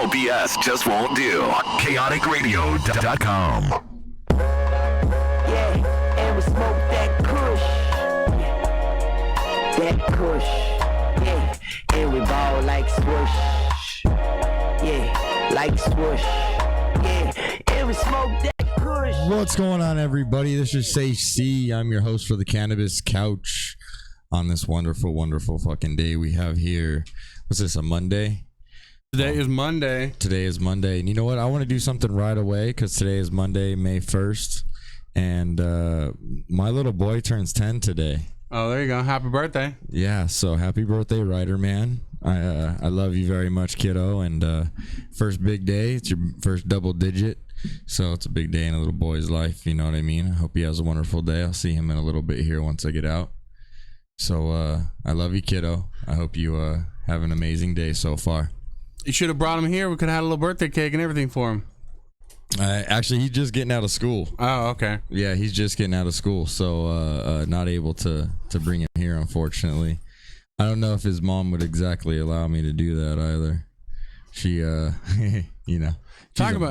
Normal BS just won't do. ChaoticRadio.com. Yeah, and we smoke that kush. That kush. Yeah, and we ball like swoosh. Yeah, like swoosh. Yeah, and we smoke that kush. What's going on, everybody? This is Sage C. I'm your host for the Cannabis Couch on this wonderful, wonderful fucking day we have here. What's this, a Monday? Today is Monday. Today is Monday. And you know what? I want to do something right away because today is Monday, May 1st. And my little boy turns 10 today. Oh, there you go. Happy birthday. Yeah, so happy birthday, Ryder Man. I love you very much, kiddo. And first big day. It's your first double digit. So it's a big day in a little boy's life. You know what I mean? I hope he has a wonderful day. I'll see him in a little bit here once I get out. So I love you, kiddo. I hope you have an amazing day so far. You should have brought him here. We could have had a little birthday cake and everything for him. Actually, he's just getting out of school. Oh, okay. Yeah, he's just getting out of school, so not able to bring him here, unfortunately. I don't know if his mom would exactly allow me to do that either. She, you know,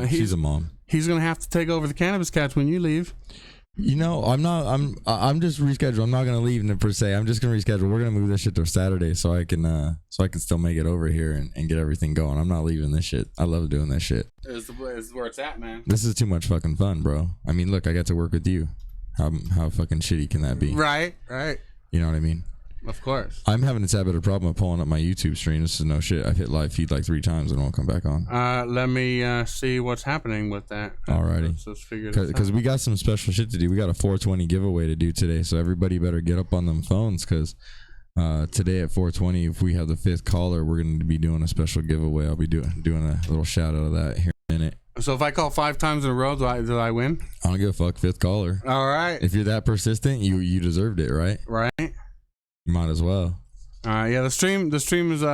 she's a mom. He's gonna have to take over the Cannabis Couch when you leave. You know, I'm just rescheduled. I'm not gonna leave per se. I'm just gonna reschedule. We're gonna move this shit to Saturday so I can still make it over here and get everything going. I'm not leaving this shit. I love doing this shit. This is where it's at, man. This is too much fucking fun, bro. I mean, look, I got to work with you. How fucking shitty can that be? Right. You know what I mean? Of course. I'm having a tad bit of problem with pulling up my YouTube stream. This is no shit. I've hit live feed like 3 times and it won't come back on. Let me see what's happening with that. Alrighty. Let's figure this out. Because we got some special shit to do. We got a 420 giveaway to do today, so everybody better get up on them phones because today at 420, if we have the 5th caller, we're going to be doing a special giveaway. I'll be doing a little shout out of that here in a minute. So if I call 5 times in a row, do I win? I don't give a fuck. 5th caller. All right. If you're that persistent, you deserved it, right? Right. You might as well. Yeah, the stream is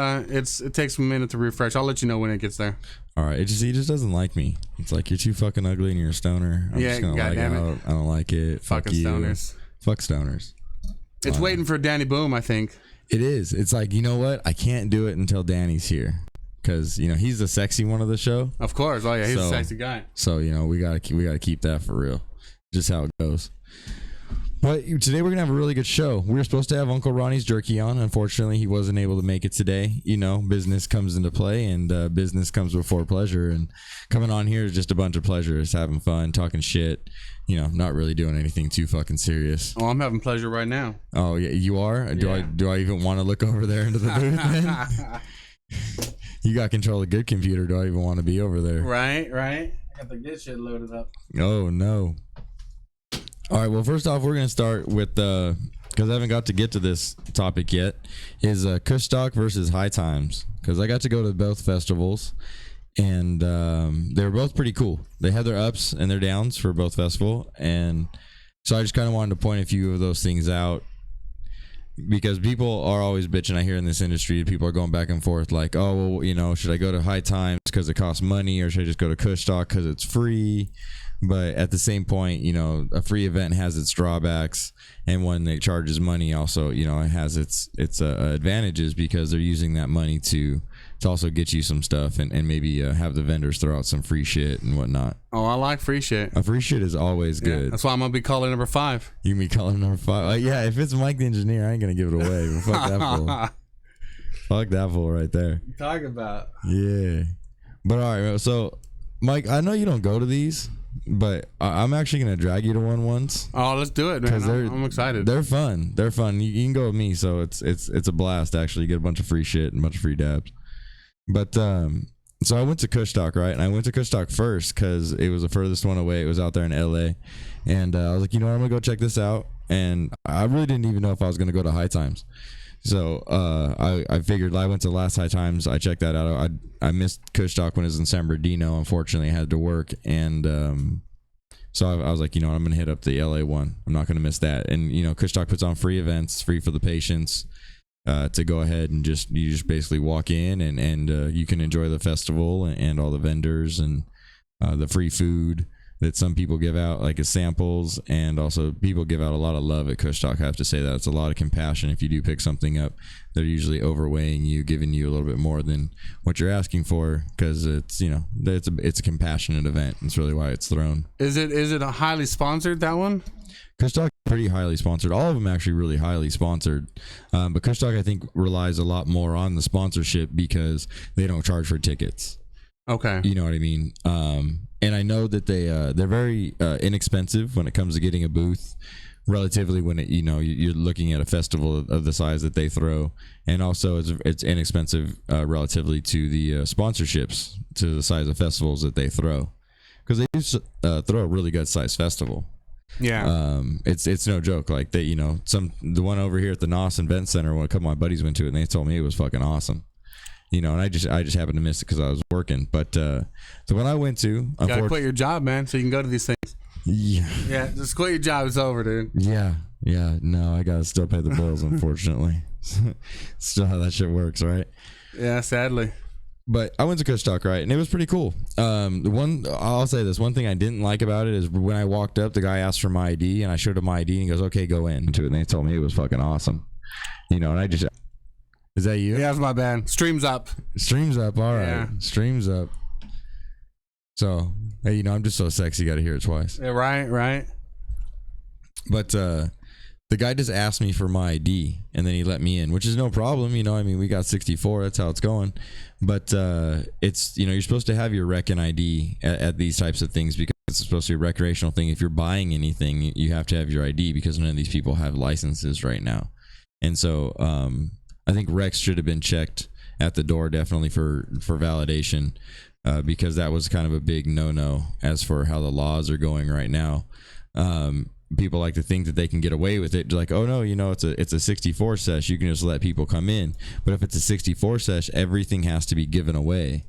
it takes a minute to refresh. I'll let you know when it gets there. All right, he just doesn't like me. It's like, you're too fucking ugly and you're a stoner. I'm just gonna lag out. I don't like it. Fucking Fuck you. stoners. Fuck stoners. It's waiting for Danny Boom, I think. It is. It's like, you know what? I can't do it until Danny's here because you know he's the sexy one of the show. Of course. Oh yeah, he's a sexy guy. So you know we gotta keep that for real. Just how it goes. But today we're gonna have a really good show. We were supposed to have Uncle Ronnie's Jerky on. Unfortunately, he wasn't able to make it today. You know, business comes into play, and business comes before pleasure. And coming on here is just a bunch of pleasure. It's having fun, talking shit. You know, not really doing anything too fucking serious. Oh, I'm having pleasure right now. Oh yeah, you are. Yeah. Do I even want to look over there into the booth? Then? You got control of the good computer. Do I even want to be over there? Right. I got the good shit loaded up. Oh no. All right, well, first off, we're going to start with, because I haven't got to get to this topic yet, is Kush Stock versus High Times. Because I got to go to both festivals, and they were both pretty cool. They had their ups and their downs for both festival, and so I just kind of wanted to point a few of those things out. Because people are always bitching, I hear in this industry, people are going back and forth like, oh, well, you know, should I go to High Times because it costs money, or should I just go to Kush Stock because it's free? But at the same point, you know, a free event has its drawbacks, and one that charges money also, you know, it has its advantages because they're using that money to also get you some stuff and maybe have the vendors throw out some free shit and whatnot. Oh, I like free shit. Free shit is always good. Yeah, that's why I'm gonna be calling number 5. You can be calling number 5. Yeah, if it's Mike the engineer, I ain't gonna give it away. But fuck that fool. Fuck that fool right there. Talk about. Yeah. But all right, so Mike, I know you don't go to these, but I'm actually gonna drag you to one once. Oh, let's do it, man. I'm excited. They're fun. You can go with me, so it's a blast. Actually, you get a bunch of free shit and a bunch of free dabs. But so I went to Kush Stock, right? And I went to Kush Stock first because it was the furthest one away. It was out there in LA, and I was like, you know what, I'm gonna go check this out. And I really didn't even know if I was gonna go to High Times. So I figured I went to last High Times. I checked that out. I missed Kush Stock when it was in San Bernardino. Unfortunately, I had to work, and so I was like, you know what, I'm gonna hit up the LA one. I'm not gonna miss that. And you know, Kush Stock puts on free events, free for the patients, to go ahead and you just basically walk in and you can enjoy the festival and all the vendors and the free food. that some people give out like as samples, and also people give out a lot of love at Kush Talk. I have to say that it's a lot of compassion. If you do pick something up, they're usually overweighing you, giving you a little bit more than what you're asking for, because it's, you know, it's a compassionate event. It's really why it's thrown. Is it a highly sponsored, that one? Kush Talk is pretty highly sponsored. All of them actually really highly sponsored. But Kush Talk, I think, relies a lot more on the sponsorship because they don't charge for tickets. Okay. You know what I mean? And I know that they're very inexpensive when it comes to getting a booth, relatively, when it, you know, you're looking at a festival of the size that they throw, and also it's inexpensive relatively to the sponsorships, to the size of festivals that they throw, because they do throw a really good size festival. Yeah. It's no joke. Like they, you know, the one over here at the Nos Event Center, when a couple of my buddies went to it, and they told me it was fucking awesome. You know, and I just happened to miss it because I was working. But the one I went to, you gotta quit your job, man, so you can go to these things. Yeah, just quit your job. It's over, dude. Yeah. No, I gotta still pay the bills, unfortunately. Still how that shit works, right? Yeah, sadly. But I went to Kush Talk, right, and it was pretty cool. I'll say this, one thing I didn't like about it is when I walked up, the guy asked for my ID, and I showed him my ID, and he goes, "Okay, go in." And they told me it was fucking awesome. You know, and I just. Is that you? Yeah, that's my bad. Stream's up. Stream's up. All right. Yeah. Stream's up. So, hey, you know, I'm just so sexy. Got to hear it twice. Yeah, right. But the guy just asked me for my ID, and then he let me in, which is no problem. You know, I mean, we got 64. That's how it's going. But it's, you know, you're supposed to have your rec and ID at these types of things because it's supposed to be a recreational thing. If you're buying anything, you have to have your ID because none of these people have licenses right now. And so, I think Rex should have been checked at the door, definitely for validation, because that was kind of a big no-no as for how the laws are going right now. People like to think that they can get away with it, like, oh no, you know, it's a 64 sesh, you can just let people come in. But if it's a 64 sesh, everything has to be given away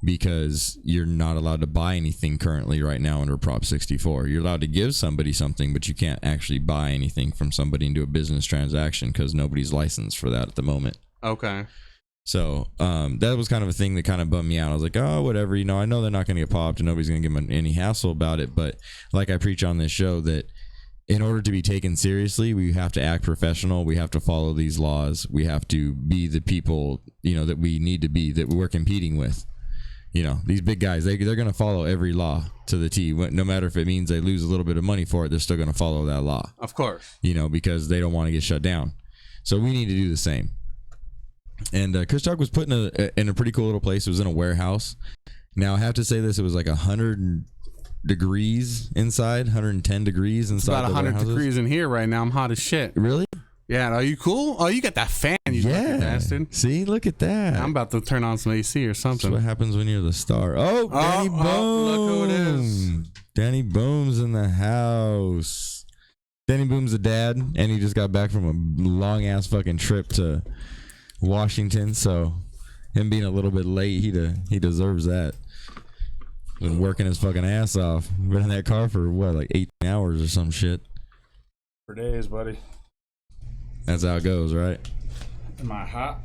because you're not allowed to buy anything currently right now under Prop 64. You're allowed to give somebody something, but you can't actually buy anything from somebody and do a business transaction because nobody's licensed for that at the moment. Okay. So that was kind of a thing that kind of bummed me out. I was like, oh, whatever. You know, I know they're not going to get popped and nobody's going to give them any hassle about it. But like I preach on this show, that in order to be taken seriously, we have to act professional. We have to follow these laws. We have to be the people, you know, that we need to be, that we're competing with. You know, these big guys, they're going to follow every law to the T. No matter if it means they lose a little bit of money for it, they're still going to follow that law. Of course. You know, because they don't want to get shut down. So we need to do the same. And Kush Talk was put in a pretty cool little place. It was in a warehouse. Now, I have to say this. It was like 100 degrees inside, 110 degrees inside. It's about 100 degrees in here right now. I'm hot as shit. Really? Yeah, are you cool? Oh, you got that fan, you lucky bastard. See, look at that. I'm about to turn on some AC or something. That's what happens when you're the star. Oh, Danny Booms. Look who it is. Danny Booms in the house. Danny Booms' a dad, and he just got back from a long-ass fucking trip to Washington, so him being a little bit late, he deserves that. Been working his fucking ass off. Been in that car for, what, like 18 hours or some shit? For days, buddy. That's how it goes, right? Am I hot?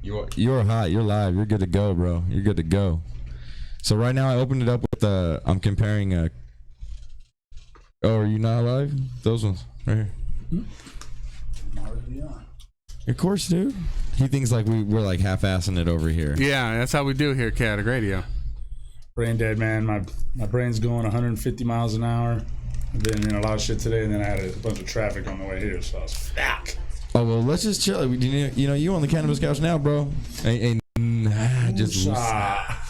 You're hot. You're live. You're good to go, bro. You're good to go. So right now I opened it up with I'm comparing oh, are you not live? Those ones right here. I'm already on. Of course, dude. He thinks like we're like half-assing it over here. Yeah, that's how we do here, Kaotic Radio. Brain dead, man. My brain's going 150 miles an hour. I've been in a lot of shit today, and then I had a bunch of traffic on the way here, so I was fuck. Oh, well, let's just chill. You know, you on the Cannabis Couch now, bro. Just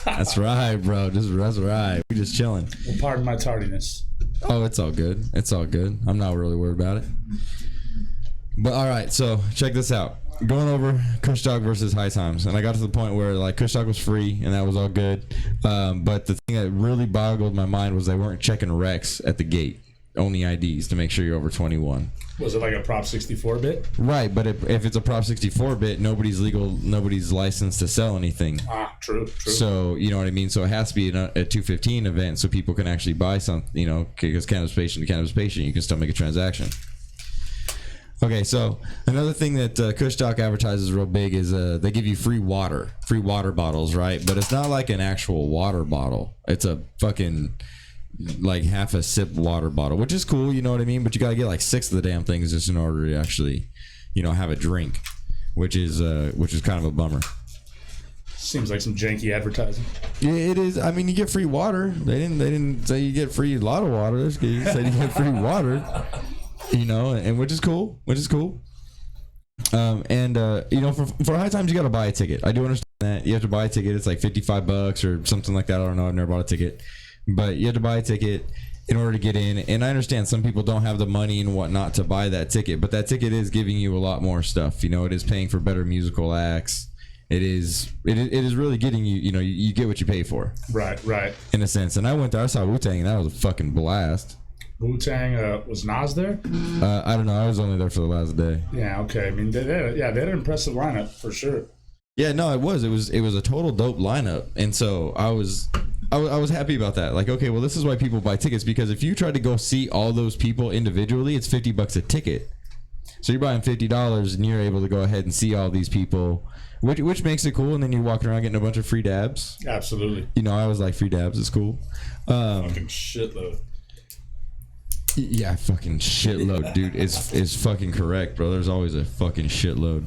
that's right, bro. That's right. We just chilling. Well, pardon my tardiness. Oh, it's all good. It's all good. I'm not really worried about it. But all right, so check this out. Going over Kush Talk versus High Times, and I got to the point where like Kush Talk was free, and that was all good. But the thing that really boggled my mind was they weren't checking recs at the gate, only IDs to make sure you're over 21. Was it like a Prop 64 bit? Right, but if it's a Prop 64 bit, nobody's licensed to sell anything. True. So, you know what I mean? So it has to be a 215 event so people can actually buy something, you know, because cannabis patient to cannabis patient, you can still make a transaction. Okay, so another thing that Kush Talk advertises real big is they give you free water bottles, right? But it's not like an actual water bottle. It's a fucking like half a sip water bottle, which is cool, you know what I mean? But you gotta get like 6 of the damn things just in order to actually, you know, have a drink, which is kind of a bummer. Seems like some janky advertising. Yeah, it is. I mean, you get free water. They didn't say you get free a lot of water. They said you get free water, you know, and which is cool. You know, for high times you gotta buy a ticket. I do understand that you have to buy a ticket. It's like $55 or something like that. I don't know. I've never bought a ticket, but you have to buy a ticket in order to get in. And I understand some people don't have the money and whatnot to buy that ticket, but that ticket is giving you a lot more stuff. You know, it is paying for better musical acts. It is really getting you. You know, you get what you pay for. Right. In a sense. And I went there. I saw Wu-Tang, and that was a fucking blast. Wu-Tang, was Nas there? I don't know. I was only there for the last day. Yeah, okay. I mean, they had an impressive lineup for sure. Yeah, no, it was a total dope lineup, and so I was happy about that. Like, okay, well, this is why people buy tickets, because if you try to go see all those people individually, it's $50 a ticket. So you're buying $50, and you're able to go ahead and see all these people, which makes it cool. And then you're walking around getting a bunch of free dabs. Absolutely. You know, I was like, free dabs is cool. Fucking shitload. Yeah, fucking shitload, dude. It's fucking correct, bro. There's always a fucking shitload.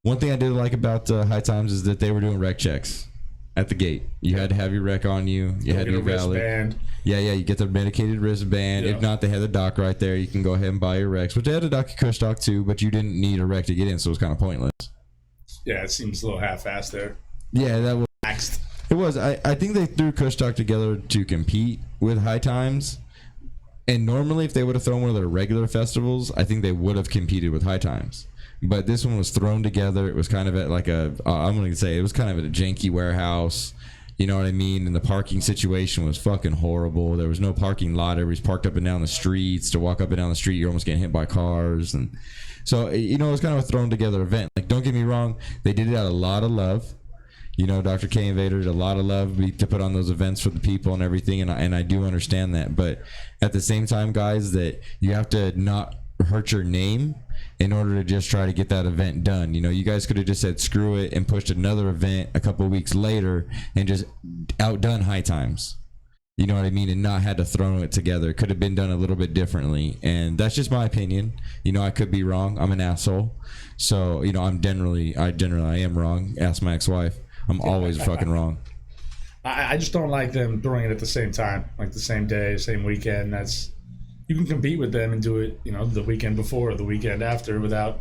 One thing I did like about High Times is that they were doing rec checks at the gate. You had to have your rec on you. You had to be valid. Wristband. Yeah, you get the medicated wristband. Yeah. If not, they had the doc right there. You can go ahead and buy your recs, which they had a doc Kush doc too, but you didn't need a rec to get in, so it was kind of pointless. Yeah, it seems a little half-assed there. Yeah, that was. Axed. It was. I think they threw Kush doc together to compete with High Times. And normally, if they would have thrown one of their regular festivals, I think they would have competed with High Times. But this one was thrown together. It was kind of at like I'm going to say it was kind of at a janky warehouse. You know what I mean? And the parking situation was fucking horrible. There was no parking lot. Everybody's parked up and down the streets. To walk up and down the street, you're almost getting hit by cars. And so, you know, it was kind of a thrown together event. Like, don't get me wrong. They did it out of a lot of love. You know, Dr. K Invader did a lot of love to put on those events for the people and everything, and I do understand that. But at the same time, guys, that you have to not hurt your name in order to just try to get that event done. You know, you guys could have just said screw it and pushed another event a couple of weeks later and just outdone High Times. You know what I mean? And not had to throw it together. It could have been done a little bit differently. And that's just my opinion. You know, I could be wrong. I'm an asshole. So, you know, I am wrong. Ask my ex-wife. I'm always fucking wrong. I just don't like them throwing it at the same time, like the same day, same weekend. You can compete with them and do it, you know, the weekend before or the weekend after without,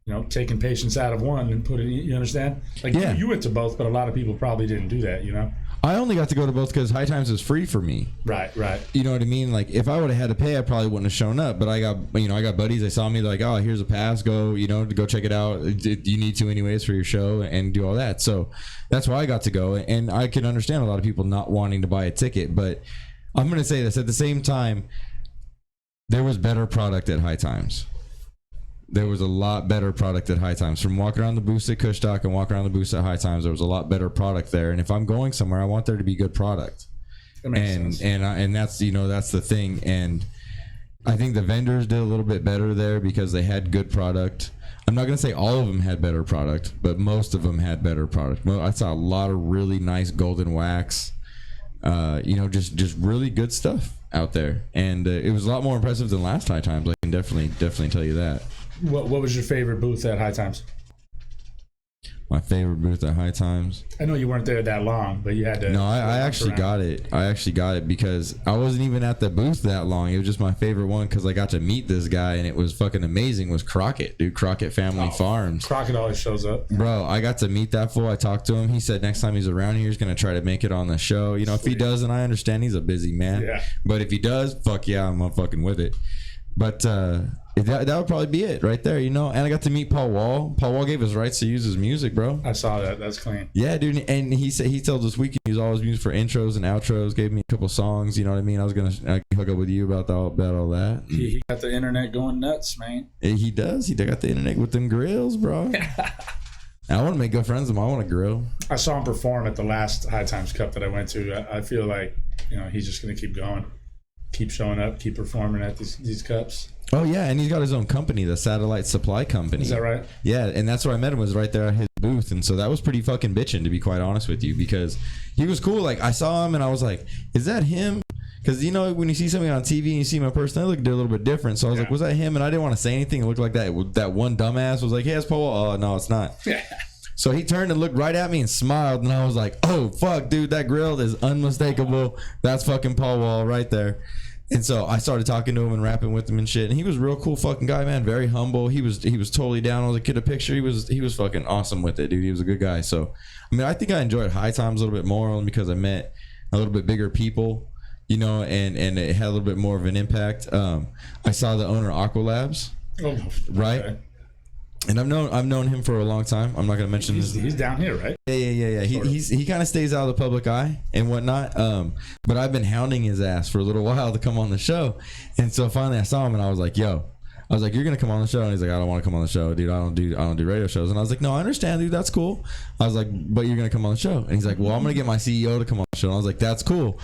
you know, taking patients out of one and putting. You understand? Like, yeah, you went to both, but a lot of people probably didn't do that. You know. I only got to go to both because High Times was free for me. Right. You know what I mean? Like, if I would have had to pay, I probably wouldn't have shown up. But I got buddies. They saw me, like, oh, here's a pass. Go, go check it out. You need to anyways for your show and do all that. So that's why I got to go. And I can understand a lot of people not wanting to buy a ticket. But I'm going to say this. At the same time, there was better product at High Times. There was a lot better product at High Times. From walking around the booths at Kush Doc and walking around the booths at High Times, there was a lot better product there. And if I'm going somewhere, I want there to be good product. That makes sense. And that's, that's the thing. And I think the vendors did a little bit better there because they had good product. I'm not going to say all of them had better product, but most of them had better product. Well, I saw a lot of really nice golden wax, just really good stuff out there. And it was a lot more impressive than last High Times. I can definitely tell you that. What was your favorite booth at High Times? My favorite booth at High Times. I know you weren't there that long, but you had to. No, I actually got it. I actually got it because I wasn't even at the booth that long. It was just my favorite one because I got to meet this guy and it was fucking amazing. Was Crockett, dude? Crockett Family Farms. Crockett always shows up. Bro, I got to meet that fool. I talked to him. He said next time he's around here, he's gonna try to make it on the show. You know, if he doesn't, I understand he's a busy man. Yeah. But if he does, fuck yeah, I'm fucking with it. But that would probably be it right there, And I got to meet Paul Wall. Paul Wall gave us rights to use his music, bro. I saw that. That's clean. Yeah, dude. And he said he told us we can use all his music for intros and outros. Gave me a couple songs. You know what I mean? I can hook up with you about all that. He got the internet going nuts, man. He does. He got the internet with them grills, bro. I want to make good friends with him. I want to grill. I saw him perform at the last High Times Cup that I went to. I feel like he's just gonna keep going. keep showing up, keep performing at these cups. Oh yeah, and he's got his own company, the Satellite Supply Company. Is that right? Yeah, and that's where I met him, was right there at his booth, and so that was pretty fucking bitching, to be quite honest with you, because he was cool. Like, I saw him and I was like, is that him? Because, you know, when you see something on TV and you see my person, they look a little bit different. So I was like, was that him? And I didn't want to say anything. It looked like that one dumbass was like, hey, it's Paul. Oh, no, it's not. Yeah. So he turned and looked right at me and smiled, and I was like, oh, fuck, dude, that grill is unmistakable. That's fucking Paul Wall right there. And so I started talking to him and rapping with him and shit. And he was a real cool fucking guy, man. Very humble. He was totally down. I was like, get a picture. He was fucking awesome with it, dude. He was a good guy. So, I mean, I think I enjoyed High Times a little bit more, only because I met a little bit bigger people, you know, and it had a little bit more of an impact. I saw the owner of Aqualabs, right? Okay. And I've known him for a long time. I'm not gonna mention he's down here, right? Yeah. He kind of stays out of the public eye and whatnot. But I've been hounding his ass for a little while to come on the show, and so finally I saw him and I was like, "Yo," I was like, "You're gonna come on the show?" And he's like, "I don't want to come on the show, dude. I don't do radio shows." And I was like, "No, I understand, dude. That's cool." I was like, "But you're gonna come on the show?" And he's like, "Well, I'm gonna get my CEO to come on the show." And I was like, "That's cool."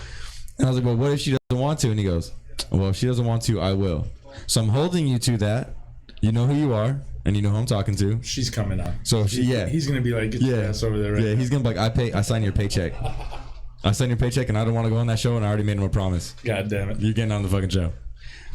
And I was like, "Well, what if she doesn't want to?" And he goes, "Well, if she doesn't want to, I will." So I'm holding you to that. You know who you are. And you know who I'm talking to. She's coming on. So he's gonna be like, get your ass over there. Right now. He's gonna be like, I signed your paycheck. I signed your paycheck, and I don't want to go on that show, and I already made him a promise. God damn it! You're getting on the fucking show.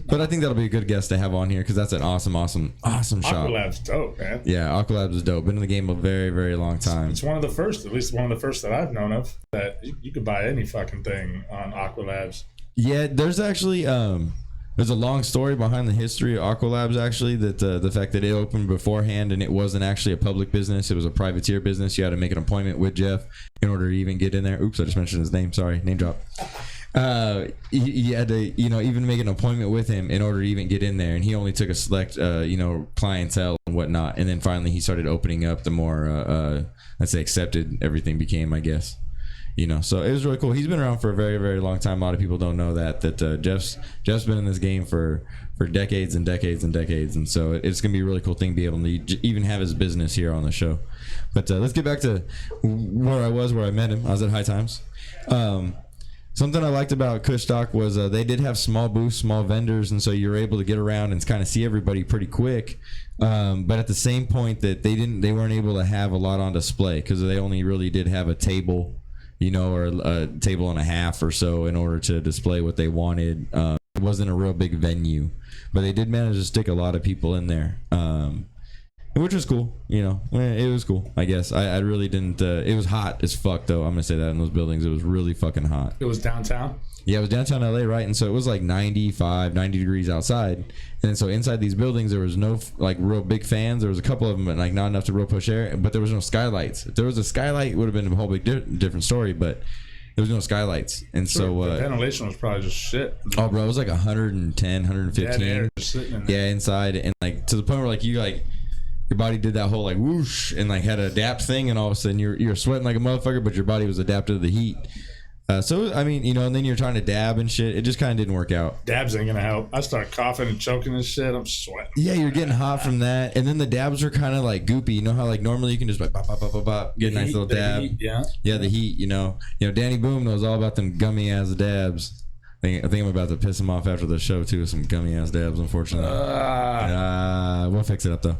But I think that'll be a good guest to have on here, because that's an awesome shop. Aqualab's dope, man. Yeah, Aqualabs is dope. Been in the game a very, very long time. It's one of the first, at least one of the first that I've known of, that you could buy any fucking thing on Aqualabs. Yeah, there's actually there's a long story behind the history of Aqualabs, actually, that the fact that it opened beforehand and it wasn't actually a public business. It was a privateer business. You had to make an appointment with Jeff in order to even get in there. Oops, I just mentioned his name. Sorry, name drop. You had to, even make an appointment with him in order to even get in there. And he only took a select, clientele and whatnot. And then finally he started opening up the more, let's say, accepted everything became, I guess. So it was really cool. He's been around for a very, very long time. A lot of people don't know that Jeff's been in this game for decades and decades and decades, and so it's gonna be a really cool thing to be able to even have his business here on the show. But let's get back to where I met him. I was at High Times. Something I liked about Kush Stock was they did have small booths, small vendors, and so you were able to get around and kind of see everybody pretty quick. But at the same point that they weren't able to have a lot on display, because they only really did have a table, or a table and a half or so in order to display what they wanted. It wasn't a real big venue, but they did manage to stick a lot of people in there, which was cool. It was cool, I guess. I really didn't. It was hot as fuck, though. I'm gonna say that in those buildings, it was really fucking hot. It was downtown? Yeah, it was downtown LA, right? And so it was like 90 degrees outside. And then so inside these buildings, there was no like real big fans. There was a couple of them, but like not enough to real push air. But there was no skylights. If there was a skylight, it would have been a whole big different story. But there was no skylights. And sure, so the ventilation was probably just shit. Oh, bro, it was like 110, 115. Air just sitting in there. Yeah, inside, and like to the point where like you like your body did that whole like whoosh and like had an adapt thing, and all of a sudden you're sweating like a motherfucker, but your body was adapted to the heat. So I mean, and then you're trying to dab and shit. It just kind of didn't work out. Dabs ain't gonna help. I start coughing and choking and shit. I'm sweating. Yeah, you're getting hot from that, and then the dabs are kind of like goopy. You know how like normally you can just like bop, bop, bop, bop, bop, get a nice little dab. Heat, yeah. Yeah, the heat. Danny Boom knows all about them gummy ass dabs. I think I'm about to piss him off after the show too with some gummy ass dabs. Unfortunately, we'll fix it up though.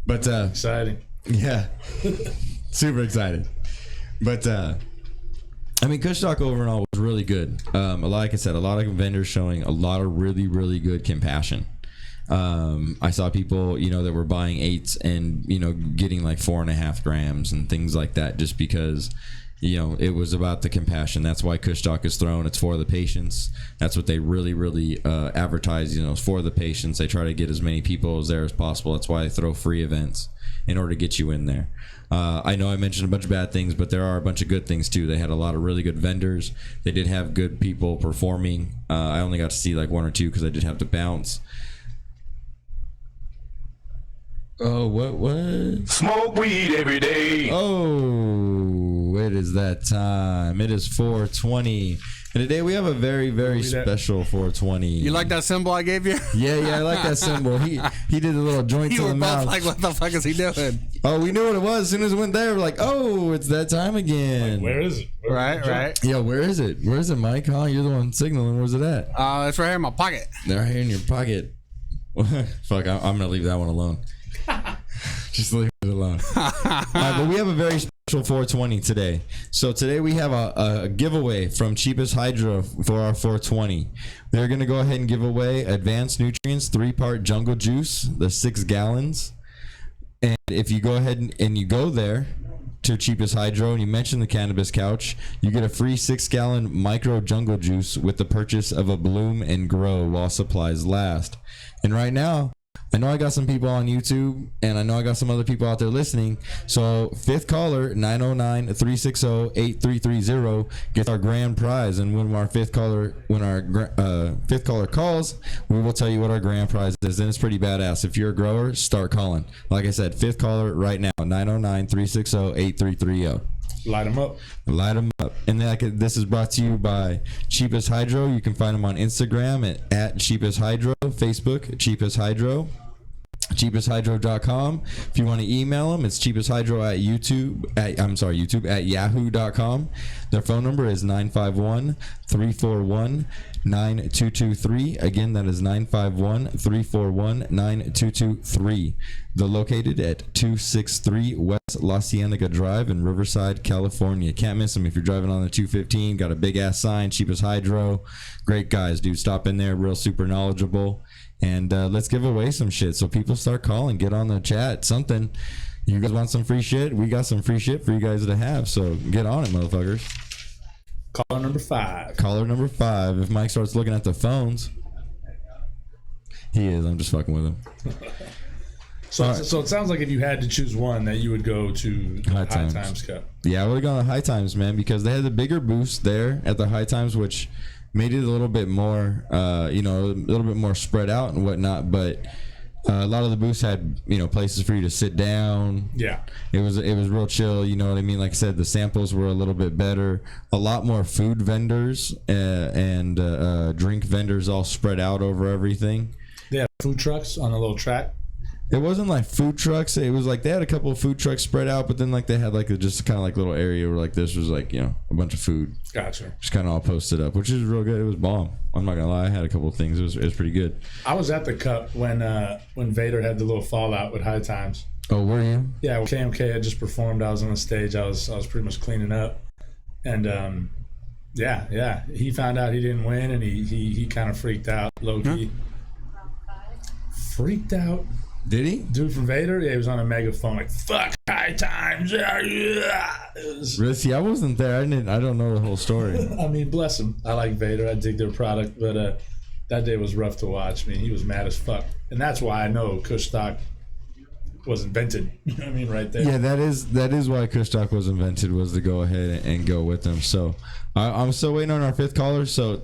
But exciting. Yeah, super excited. But I mean, Kush Stock overall was really good. Like I said, a lot of vendors showing a lot of really, really good compassion. I saw people, that were buying 8s and, getting like 4.5 grams and things like that, just because, it was about the compassion. That's why Kush Stock is thrown. It's for the patients. That's what they really, really advertise, it's for the patients. They try to get as many people as there as possible. That's why they throw free events in order to get you in there. I know I mentioned a bunch of bad things, but there are a bunch of good things too. They had a lot of really good vendors. They did have good people performing. I only got to see like 1 or 2 because I did have to bounce. Oh, what? Smoke weed every day. Oh, it is that time. It is 4:20 And today we have a very, very special 420. You like that symbol I gave you? Yeah, I like that symbol. He did a little joint You to were the both mouth. like, what the fuck is he doing? Oh, we knew what it was. As soon as it went there, we're like, oh, it's that time again. Where is it? Right. Yeah, where is it? Where is it, Mike? Huh? You're the one signaling. Where's it at? It's right here in my pocket. They're right here in your pocket. Fuck, I'm going to leave that one alone. Just leave it alone. All right, but we have a very special 420 today. So today we have a giveaway from Cheapest Hydro for our 420. They're going to go ahead and give away Advanced Nutrients 3-part Jungle Juice, the 6 gallons. And if you go ahead and you go there to Cheapest Hydro and you mention the Cannabis Couch, you get a free 6-gallon micro jungle juice with the purchase of a Bloom and Grow while supplies last. And right now, I know I got some people on YouTube, and I know I got some other people out there listening. So, fifth caller, 909-360-8330, gets our grand prize. And when our fifth caller calls, we will tell you what our grand prize is. And it's pretty badass. If you're a grower, start calling. Like I said, fifth caller right now, 909-360-8330. Light them up. Light them up. And this is brought to you by Cheapest Hydro. You can find them on Instagram at Cheapest Hydro, Facebook, Cheapest Hydro, cheapesthydro.com. If you want to email them, it's cheapesthydro at yahoo.com. Their phone number is 951-341-9223. Again, that is 951-341-9223. They're located at 263 West La Cienega Drive in Riverside, California. Can't miss them if you're driving on the 215. Got a big ass sign, Cheapest Hydro. Great guys, dude. Stop in there, real super knowledgeable. And let's give away some shit. So people start calling, get on the chat, something. You guys want some free shit? We got some free shit for you guys to have. So get on it, motherfuckers. Caller number 5. Caller number 5. If Mike starts looking at the phones, he is. I'm just fucking with him. So it sounds like if you had to choose one, that you would go to the High Times Cup. Yeah, I would have gone to High Times, man, because they had the bigger boost there at the High Times, which made it a little bit more, a little bit more spread out and whatnot. But a lot of the booths had, places for you to sit down. Yeah, it was real chill. You know what I mean? Like I said, the samples were a little bit better. A lot more food vendors and drink vendors all spread out over everything. They have food trucks on a little track. It wasn't like food trucks. It was like they had a couple of food trucks spread out, but then like they had like just kind of like little area where like this was like a bunch of food. Gotcha. Just kind of all posted up, which is real good. It was bomb. I'm not gonna lie. I had a couple of things. It was pretty good. I was at the cup when Vader had the little fallout with High Times. Oh, were you? Yeah, well, KMK had just performed. I was on the stage. I was pretty much cleaning up, and yeah. He found out he didn't win, and he kind of freaked out, low key. Freaked out. Did he? Dude from Vader, yeah, he was on a megaphone like "fuck High Times." Really? See, I wasn't there. I don't know the whole story. I mean, bless him. I like Vader. I dig their product, but that day was rough to watch. I mean, he was mad as fuck, and that's why I know Kush Stock was invented. You know what I mean, right there. Yeah, that is why Kush Stock was invented, was to go ahead and go with them. So I'm still waiting on our fifth caller. So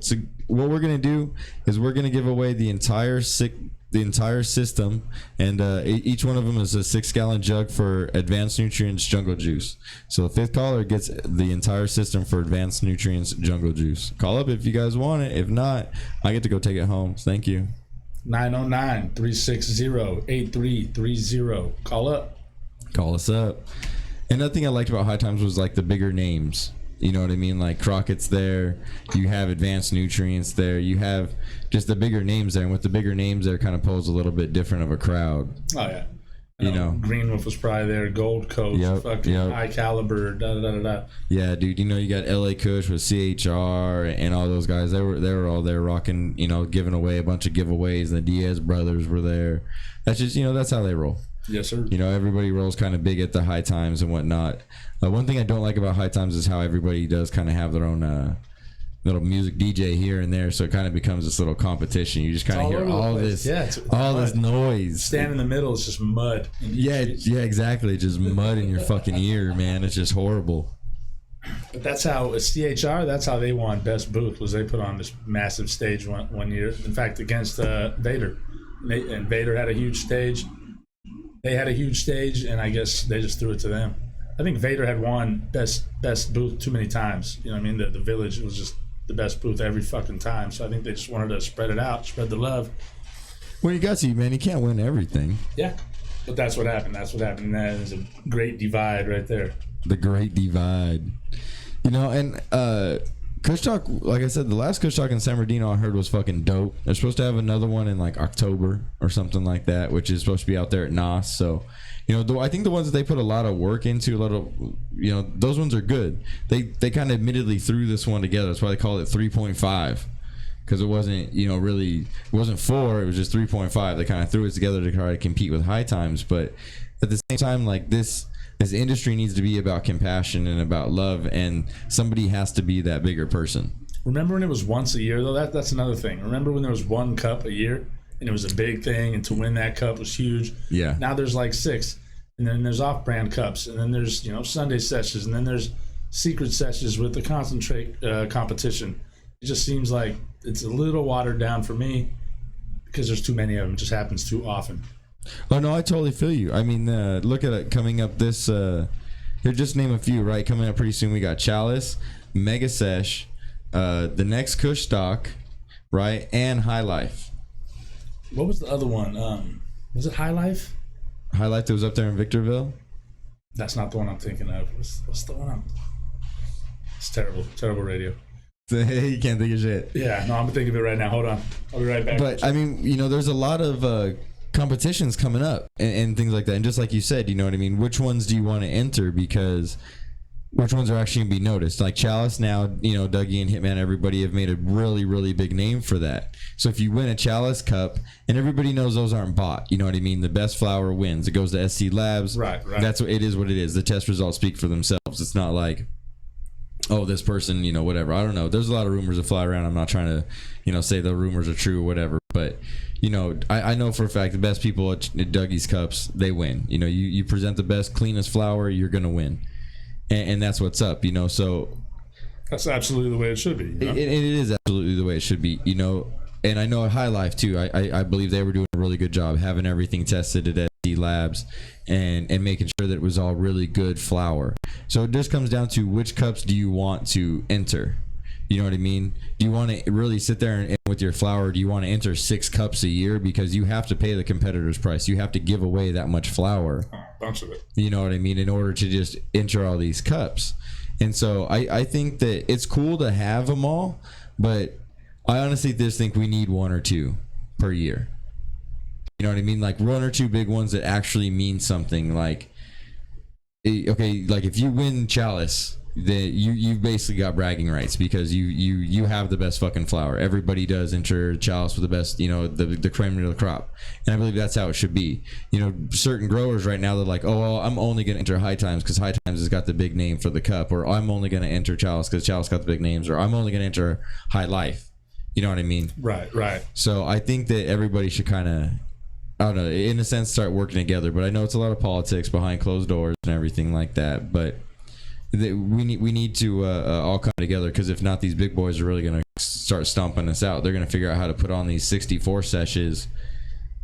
what we're gonna do is we're gonna give away the entire system, and each one of them is a 6-gallon jug for Advanced Nutrients Jungle Juice. So the fifth caller gets the entire system for Advanced Nutrients Jungle Juice. Call up if you guys want it. If not, I get to go take it home. Thank you. 909-360-8330. Call up. Call us up. And another thing I liked about High Times was like the bigger names. You know what I mean? Like Crockett's there. You have Advanced Nutrients there. You have just the bigger names there. And with the bigger names there, kind of pose a little bit different of a crowd. Oh, yeah. You know, Greenwolf was probably there. Gold Coast. High Caliber. Yeah, dude. You got LA Kush with CHR and all those guys. They were all there rocking, giving away a bunch of giveaways. The Diaz brothers were there. That's just, that's how they roll. Yes, sir. Everybody rolls kind of big at the High Times and whatnot. One thing I don't like about High Times is how everybody does kind of have their own little music DJ here and there, so it kind of becomes this little competition. You just kind of hear all this, this noise. Stand in the middle, it's just mud. Yeah, exactly. Just mud in your fucking ear, man. It's just horrible. But that's how CHR. That's how they won Best Booth. Was they put on this massive stage one year? In fact, against Vader, and Vader had a huge stage. They had a huge stage, and I guess they just threw it to them. I think Vader had won best booth too many times. You know what I mean? The village was just the best booth every fucking time. So I think they just wanted to spread it out, spread the love. Well, you got to, man. You can't win everything. Yeah, but that's what happened. That's what happened. That is a great divide right there. The great divide. You know, and Kush Talk, like I said, the last Kush Talk in San Bernardino I heard was fucking dope. They're supposed to have another one in like October or something like that, which is supposed to be out there at NOS. So, you know, I think the ones that they put a lot of work into, a lot of, you know, those ones are good. They kind of admittedly threw this one together. That's why they call it 3.5. Because it wasn't, you know, really, it wasn't 4, it was just 3.5. They kind of threw it together to try to compete with High Times. But at the same time, like this industry needs to be about compassion and about love, and somebody has to be that bigger person. Remember when it was once a year, though? That's another thing. Remember when there was one cup a year, and it was a big thing, and to win that cup was huge? Yeah. Now there's like 6, and then there's off-brand cups, and then there's, you know, Sunday sessions, and then there's secret sessions with the concentrate competition. It just seems like it's a little watered down for me because there's too many of them. It just happens too often. Oh no, I totally feel you. I mean, look at it coming up this. Here, just name a few. Right, coming up pretty soon. We got Chalice, Mega Sesh, the next Kush Stock, right, and High Life. What was the other one? Was it High Life? High Life that was up there in Victorville. That's not the one I'm thinking of. What's the one? It's terrible radio. You can't think of shit. Yeah, no, I'm thinking of it right now. Hold on, I'll be right back. But I mean, you know, there's a lot of competitions coming up and things like that. And just like you said, you know what I mean? Which ones do you want to enter? Because which ones are actually going to be noticed? Like Chalice now, you know, Dougie and Hitman, everybody have made a really, really big name for that. So if you win a Chalice Cup, and everybody knows those aren't bought, you know what I mean? The best flower wins. It goes to SC Labs. Right. That's what it is. What it is. The test results speak for themselves. It's not like, oh, this person, you know, whatever. I don't know. There's a lot of rumors that fly around. I'm not trying to, you know, say the rumors are true or whatever. But, you know, I know for a fact the best people at Dougie's Cups, they win. You know, you present the best, cleanest flower, you're going to win. And that's what's up, you know. So that's absolutely the way it should be. You know? It is absolutely the way it should be, you know. And I know at High Life, too, I believe they were doing a really good job having everything tested at SD Labs and making sure that it was all really good flower. So it just comes down to which cups do you want to enter? You know what I mean? Do you want to really sit there and with your flower, do you want to enter 6 cups a year? Because you have to pay the competitor's price. You have to give away that much flower. A bunch of it. You know what I mean? In order to just enter all these cups. And so I think that it's cool to have them all, but I honestly just think we need 1 or 2 per year. You know what I mean? Like 1 or 2 big ones that actually mean something. Like, okay, like if you win Chalice, then you've basically got bragging rights because you have the best fucking flower. Everybody does enter Chalice with the best, you know, the creme of the crop. And I believe that's how it should be. You know, certain growers right now, they're like, oh, well, I'm only going to enter High Times because High Times has got the big name for the cup. Or I'm only going to enter Chalice because Chalice got the big names. Or I'm only going to enter High Life. You know what I mean? Right. So I think that everybody should kind of, I don't know, in a sense, start working together. But I know it's a lot of politics behind closed doors and everything like that. But we need to all come together, because if not, these big boys are really going to start stomping us out. They're going to figure out how to put on these 64 sessions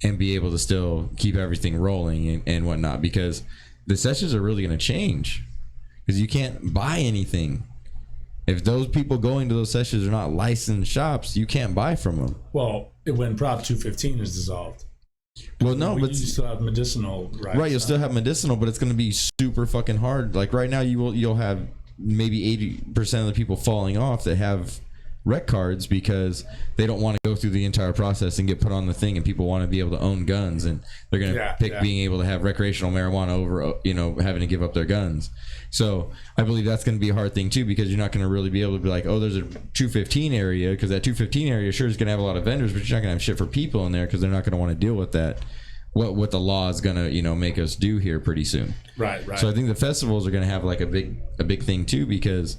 and be able to still keep everything rolling and whatnot, because the sessions are really going to change because you can't buy anything. If those people going to those sessions are not licensed shops, you can't buy from them. Well, when Prop 215 is dissolved. Well, no, but you still have medicinal rights. Right, you'll still have medicinal, but it's going to be super fucking hard. Like right now, you'll have maybe 80% of the people falling off that have rec cards because they don't want to go through the entire process and get put on the thing, and people want to be able to own guns, and they're going to pick being able to have recreational marijuana over, you know, having to give up their guns. So I believe that's going to be a hard thing too, because you're not going to really be able to be like, oh, there's a 215 area, because that 215 area sure is going to have a lot of vendors, but you're not going to have shit for people in there because they're not going to want to deal with that. What the law is going to, you know, make us do here pretty soon. Right. So I think the festivals are going to have like a big thing too, because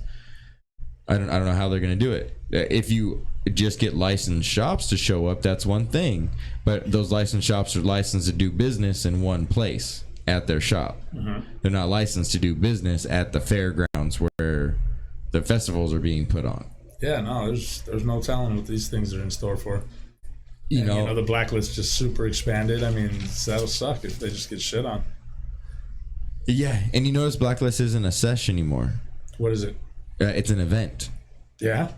I don't know how they're going to do it. If you just get licensed shops to show up, that's one thing, but those licensed shops are licensed to do business in one place at their shop. Mm-hmm. They're not licensed to do business at the fairgrounds where the festivals are being put on. Yeah, no, there's no telling what these things are in store for. You know, the blacklist just super expanded. I mean, that'll suck if they just get shit on. Yeah, and you notice blacklist isn't a sesh anymore. What is it? It's an event. Yeah.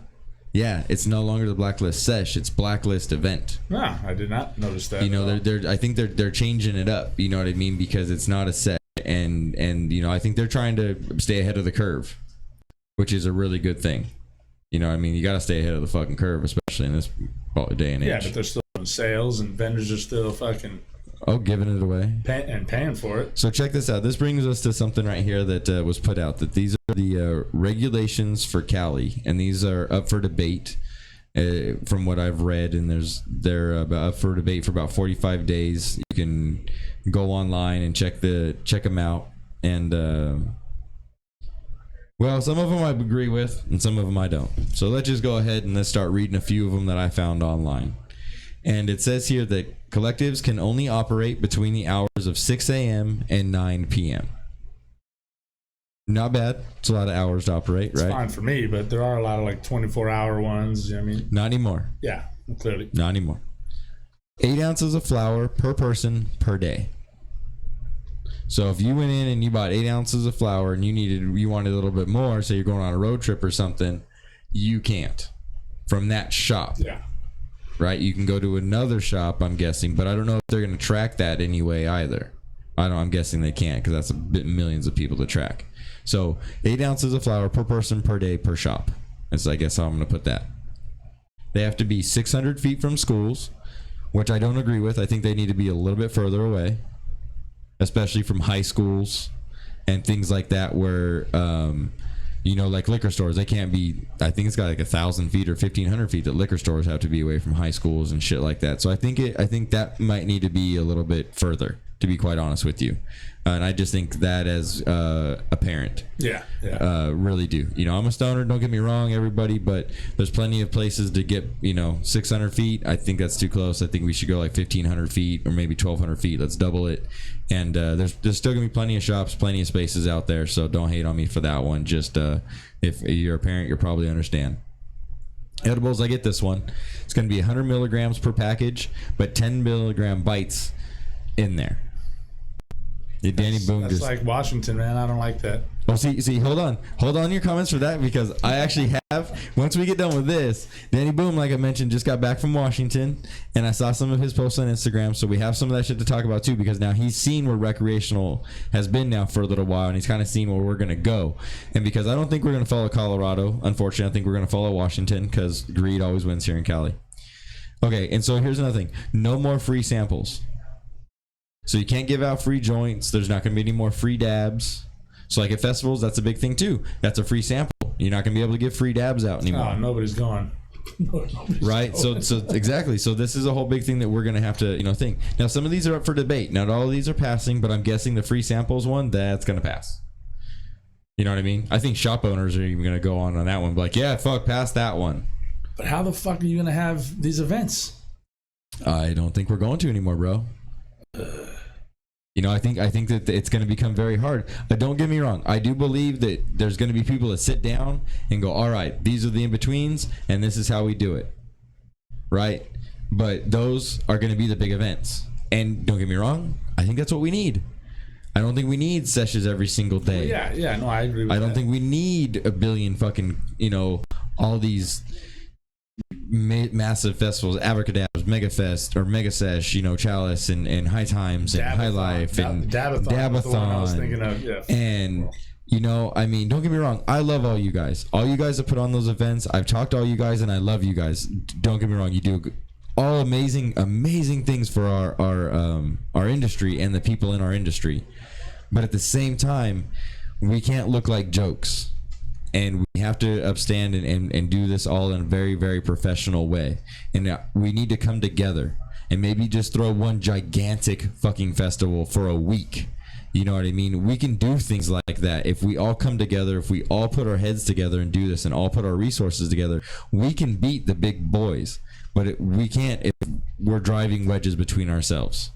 Yeah, it's no longer the blacklist sesh; it's blacklist event. No, I did not notice that. You know, they're I think they're changing it up. You know what I mean? Because it's not a set, and you know, I think they're trying to stay ahead of the curve, which is a really good thing. You know what I mean? You got to stay ahead of the fucking curve, especially in this day and age. Yeah, but they're still doing sales, and vendors are still fucking giving it away paying for it. So check this out. This brings us to something right here that was put out. That these are the regulations for Cali, and these are up for debate. From what I've read, and they're up for debate for about 45 days. You can go online and check them out, and well, some of them I agree with, and some of them I don't. So let's just go ahead and let's start reading a few of them that I found online. And it says here that collectives can only operate between the hours of 6 a.m. and 9 p.m. Not bad. It's a lot of hours to operate, It's right? fine for me, but there are a lot of like 24-hour ones. You know what I mean? Not anymore. Yeah, clearly. Not anymore. 8 ounces of flour per person per day. So if you went in and you bought 8 ounces of flour and you wanted a little bit more, say you're going on a road trip or something, you can't from that shop. Yeah. Right? You can go to another shop, I'm guessing, but I don't know if they're going to track that anyway either. I'm guessing they can't, because that's millions of people to track. So 8 ounces of flour per person per day per shop. That's, I guess, how I'm going to put that. They have to be 600 feet from schools, which I don't agree with. I think they need to be a little bit further away, especially from high schools and things like that, where you know, like liquor stores, they can't be. I think it's got like 1,000 feet or 1,500 feet that liquor stores have to be away from high schools and shit like that. So I think that might need to be a little bit further, to be quite honest with you. And I just think that as a parent, really do. You know, I'm a stoner, don't get me wrong, everybody, but there's plenty of places to get, 600 feet. I think that's too close. I think we should go like 1,500 feet or maybe 1,200 feet. Let's double it. And there's still gonna be plenty of shops, plenty of spaces out there. So don't hate on me for that one. Just if you're a parent, you'll probably understand. Edibles, I get this one. It's gonna be 100 milligrams per package, but 10 milligram bites in there. Danny Boom That's like Washington, man. I don't like that. Well, see, hold on your comments for that, because I actually have. Once we get done with this, Danny Boom, like I mentioned, just got back from Washington, and I saw some of his posts on Instagram. So we have some of that shit to talk about too, because now he's seen where recreational has been now for a little while, and he's kind of seen where we're gonna go. And because I don't think we're gonna follow Colorado, unfortunately, I think we're gonna follow Washington, because greed always wins here in Cali. Okay, and so here's another thing: no more free samples. So you can't give out free joints. There's not going to be any more free dabs. So like at festivals, that's a big thing too. That's a free sample. You're not going to be able to give free dabs out anymore. Oh, nobody's going. Right? So exactly. So this is a whole big thing that we're going to have to, think. Now, some of these are up for debate. Not all of these are passing, but I'm guessing the free samples one, that's going to pass. You know what I mean? I think shop owners are even going to go on that one. Like, yeah, fuck, pass that one. But how the fuck are you going to have these events? I don't think we're going to anymore, bro. I think that it's going to become very hard. But don't get me wrong. I do believe that there's going to be people that sit down and go, all right, these are the in-betweens, and this is how we do it. Right? But those are going to be the big events. And don't get me wrong, I think that's what we need. I don't think we need sessions every single day. Yeah, no, I agree with that. I don't think we need a billion fucking, all these massive festivals, Abracadabras, Megafest or Megasesh, Chalice and High Times and High Life and Dabathon. I was thinking of, yeah. And don't get me wrong, I love all you guys. All you guys that put on those events, I've talked to all you guys and I love you guys. Don't get me wrong, you do all amazing things for our industry and the people in our industry. But at the same time, we can't look like jokes. And we have to upstand and do this all in a very, very professional way. And we need to come together and maybe just throw one gigantic fucking festival for a week. You know what I mean? We can do things like that. If we all come together, if we all put our heads together and do this and all put our resources together, we can beat the big boys. But we can't if we're driving wedges between ourselves.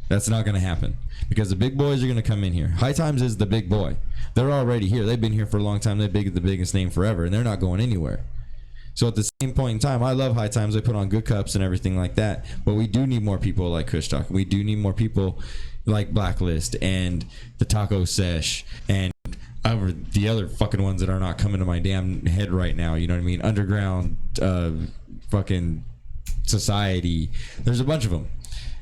That's not going to happen, because the big boys are going to come in here. High Times is the big boy. They're already here. They've been here for a long time. They're the biggest name forever, and they're not going anywhere. So at the same point in time, I love High Times. They put on good cups and everything like that. But we do need more people like Kushtalk. We do need more people like Blacklist and the Taco Sesh and over the other fucking ones that are not coming to my damn head right now. You know what I mean? Underground, fucking society. There's a bunch of them.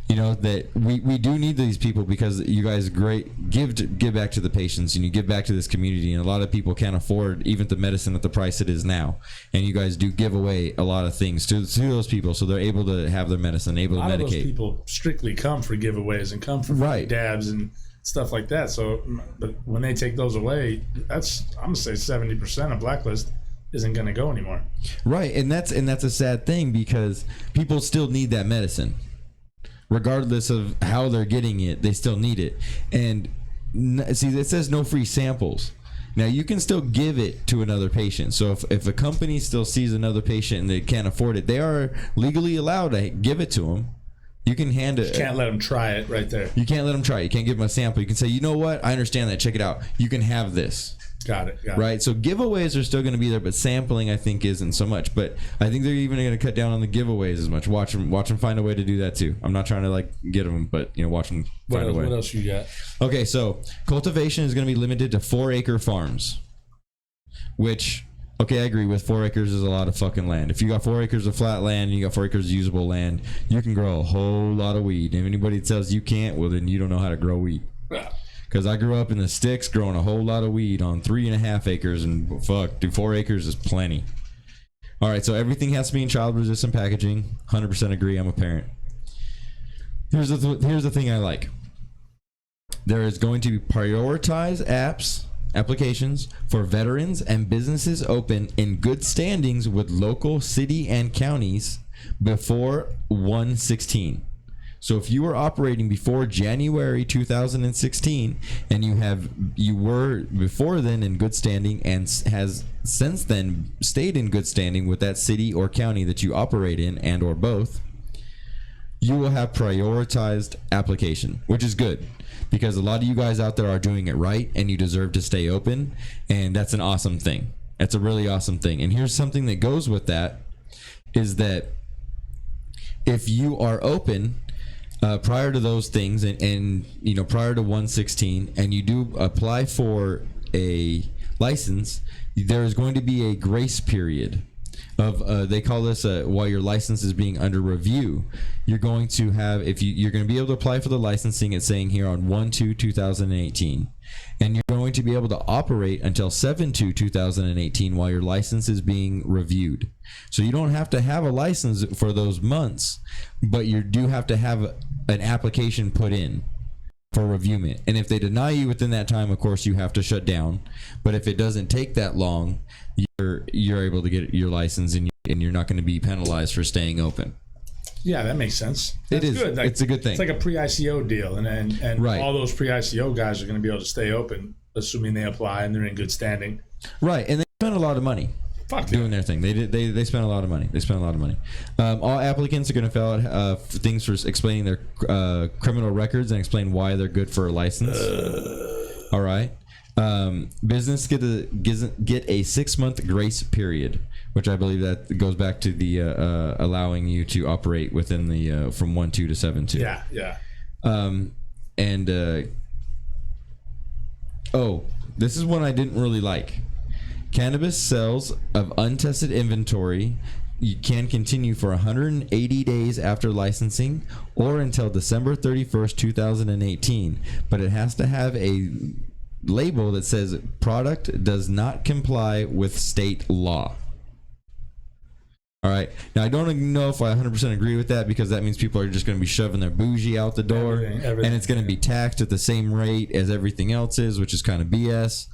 You know, that we do need these people because you guys give back to the patients and you give back to this community, and a lot of people can't afford even the medicine at the price it is now, and you guys do give away a lot of things to those people so they're able to have their medicine, able to medicate. A lot of those people strictly come for giveaways and come for dabs and stuff like that. So, but when they take those away, I'm gonna say 70% of Blacklist isn't gonna go anymore. Right, and that's a sad thing because people still need that medicine. Regardless of how they're getting it, they still need it. And see, it says no free samples. Now, you can still give it to another patient. So if a company still sees another patient and they can't afford it, they are legally allowed to give it to them. You can hand it. You can't let them try it right there. You can't let them try it. You can't give them a sample. You can say, you know what? I understand that. Check it out. You can have this. Got it. Right? So giveaways are still going to be there, but sampling, I think, isn't so much. But I think they're even going to cut down on the giveaways as much. Watch them find a way to do that too. I'm not trying to like get them, but watch them find a way. What else you got? Okay, so cultivation is going to be limited to 4-acre farms, which, okay, I agree with. 4 acres is a lot of fucking land. If you got 4 acres of flat land and you got 4 acres of usable land, you can grow a whole lot of weed. If anybody tells you can't, well, then you don't know how to grow weed. Because I grew up in the sticks growing a whole lot of weed on 3.5 acres, and fuck, 4 acres is plenty. All right, so everything has to be in child resistant packaging. 100% agree. I'm a parent. Here's the thing I like. There is going to be prioritized applications for veterans and businesses open in good standings with local city and counties before 1/16. So if you were operating before January 2016 and you were before then in good standing and has since then stayed in good standing with that city or county that you operate in and or both, you will have prioritized application, which is good because a lot of you guys out there are doing it right and you deserve to stay open, and that's an awesome thing. That's a really awesome thing. And here's something that goes with that is that if you are open prior to those things and prior to 1/16 and you do apply for a license, there is going to be a grace period of they call this while your license is being under review. You're going to have, if you're going to be able to apply for the licensing, it's saying here on 1/2/2018, and you're going to be able to operate until 7/2/2018 while your license is being reviewed. So you don't have to have a license for those months, but you do have to have an application put in for reviewment. And if they deny you within that time, of course you have to shut down. But if it doesn't take that long, you're able to get your license, and you're not going to be penalized for staying open. Yeah, that makes sense. That's good. It's a good thing. It's like a pre-ICO deal, and right. All those pre-ICO guys are going to be able to stay open, assuming they apply and they're in good standing. Right, and they spend a lot of money. Doing their thing. They spend a lot of money. All applicants are going to fill out things for explaining their criminal records and explain why they're good for a license. All right. Business get a 6-month grace period, which I believe that goes back to the allowing you to operate within the from 1/2 to 7/2. Yeah. This is one I didn't really like. Cannabis sales of untested inventory you can continue for 180 days after licensing or until December 31st, 2018, but it has to have a label that says product does not comply with state law. All right. Now, I don't know if I 100% agree with that, because that means people are just going to be shoving their bougie out the door, everything, and it's going to be taxed at the same rate as everything else is, which is kind of BS.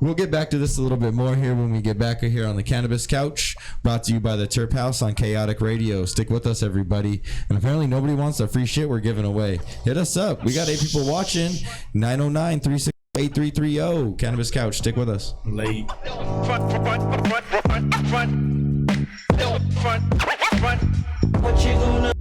We'll get back to this a little bit more here when we get back here on the Cannabis Couch, brought to you by the TerpHouse on Kaotic Radio. Stick with us, everybody. And apparently nobody wants the free shit we're giving away. Hit us up. We got 8 people watching. 909-368-8330. Cannabis Couch. Stick with us. Late. What you gonna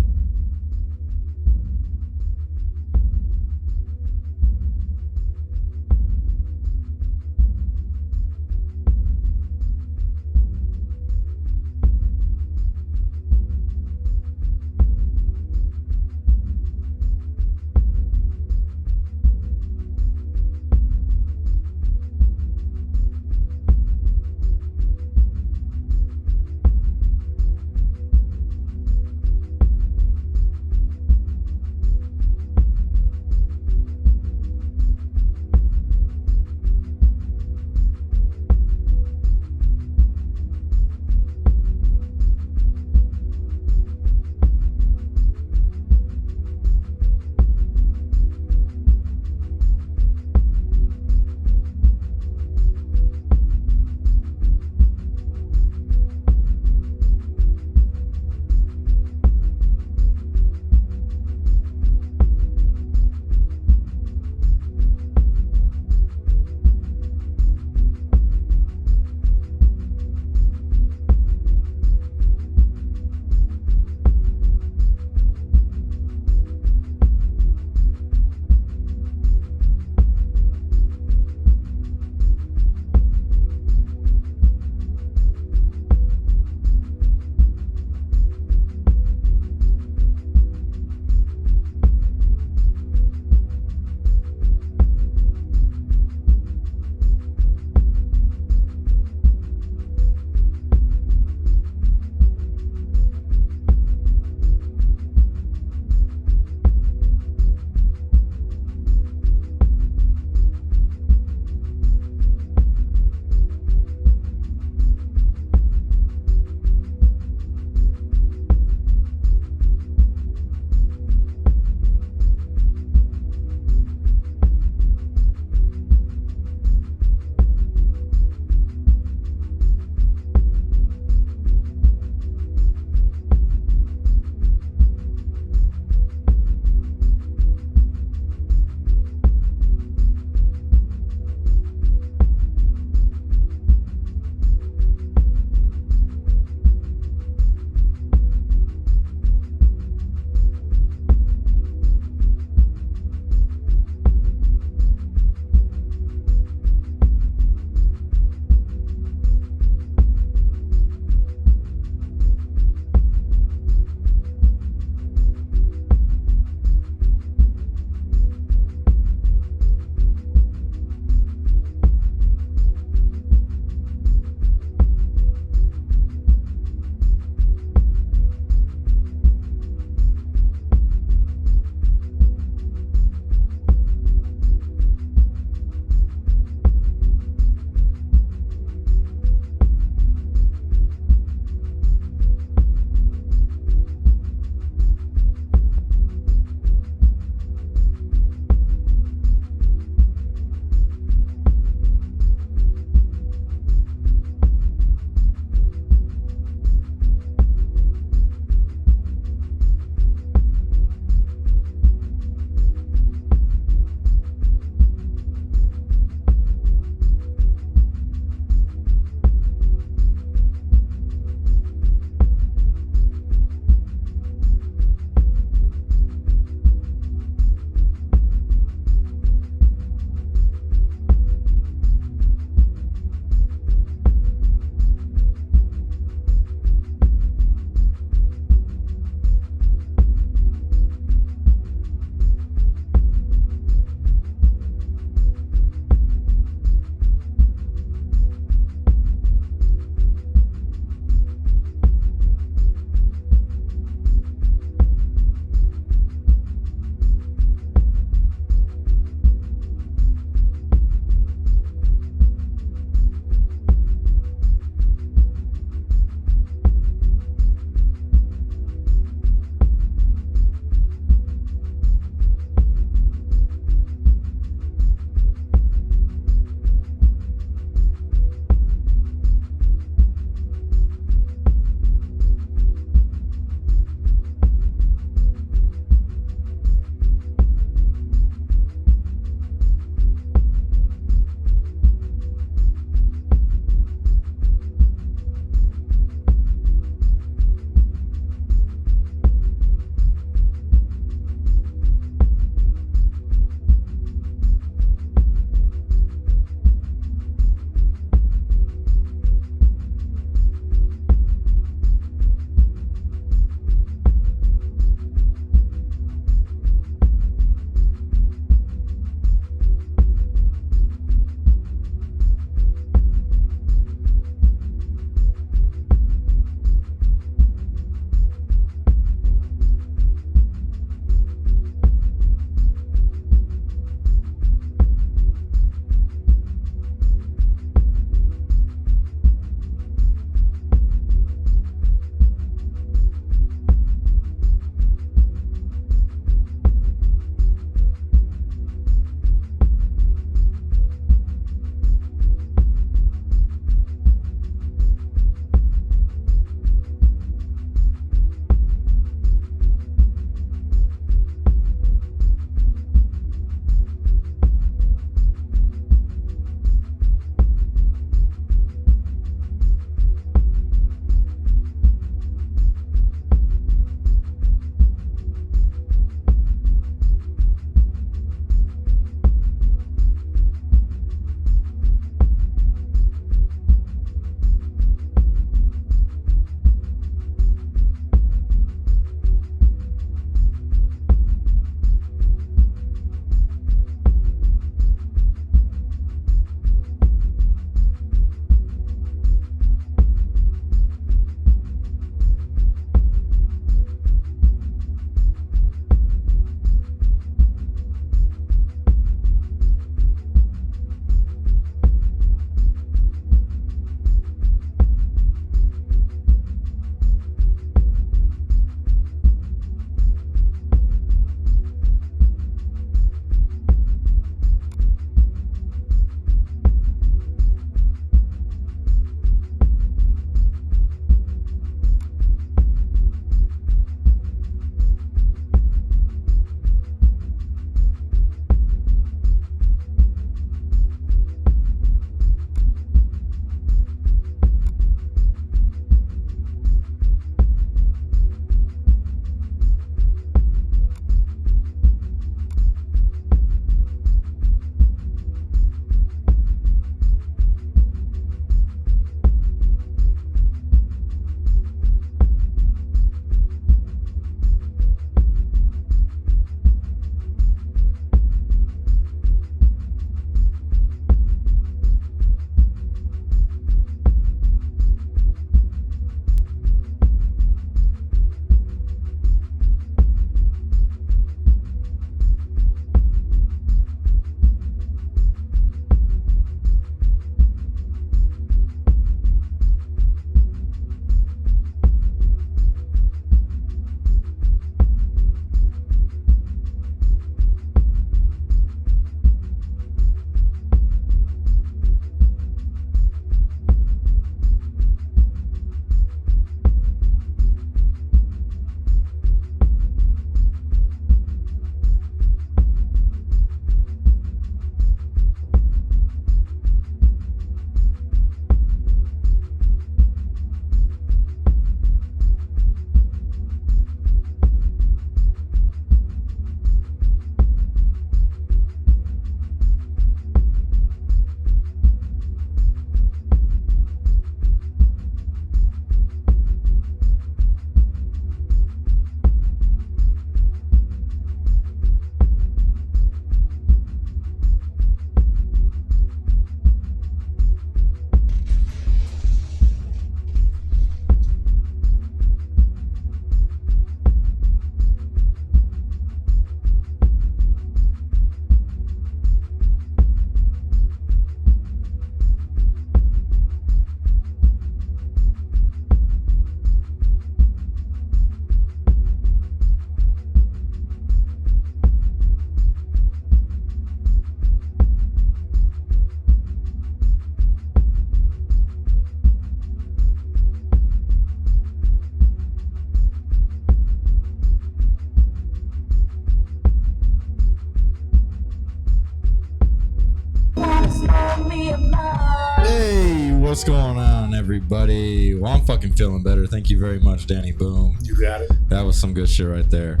what's going on, everybody? Well, I'm fucking feeling better. Thank you very much, Danny Boom. You got it. That was some good shit right there.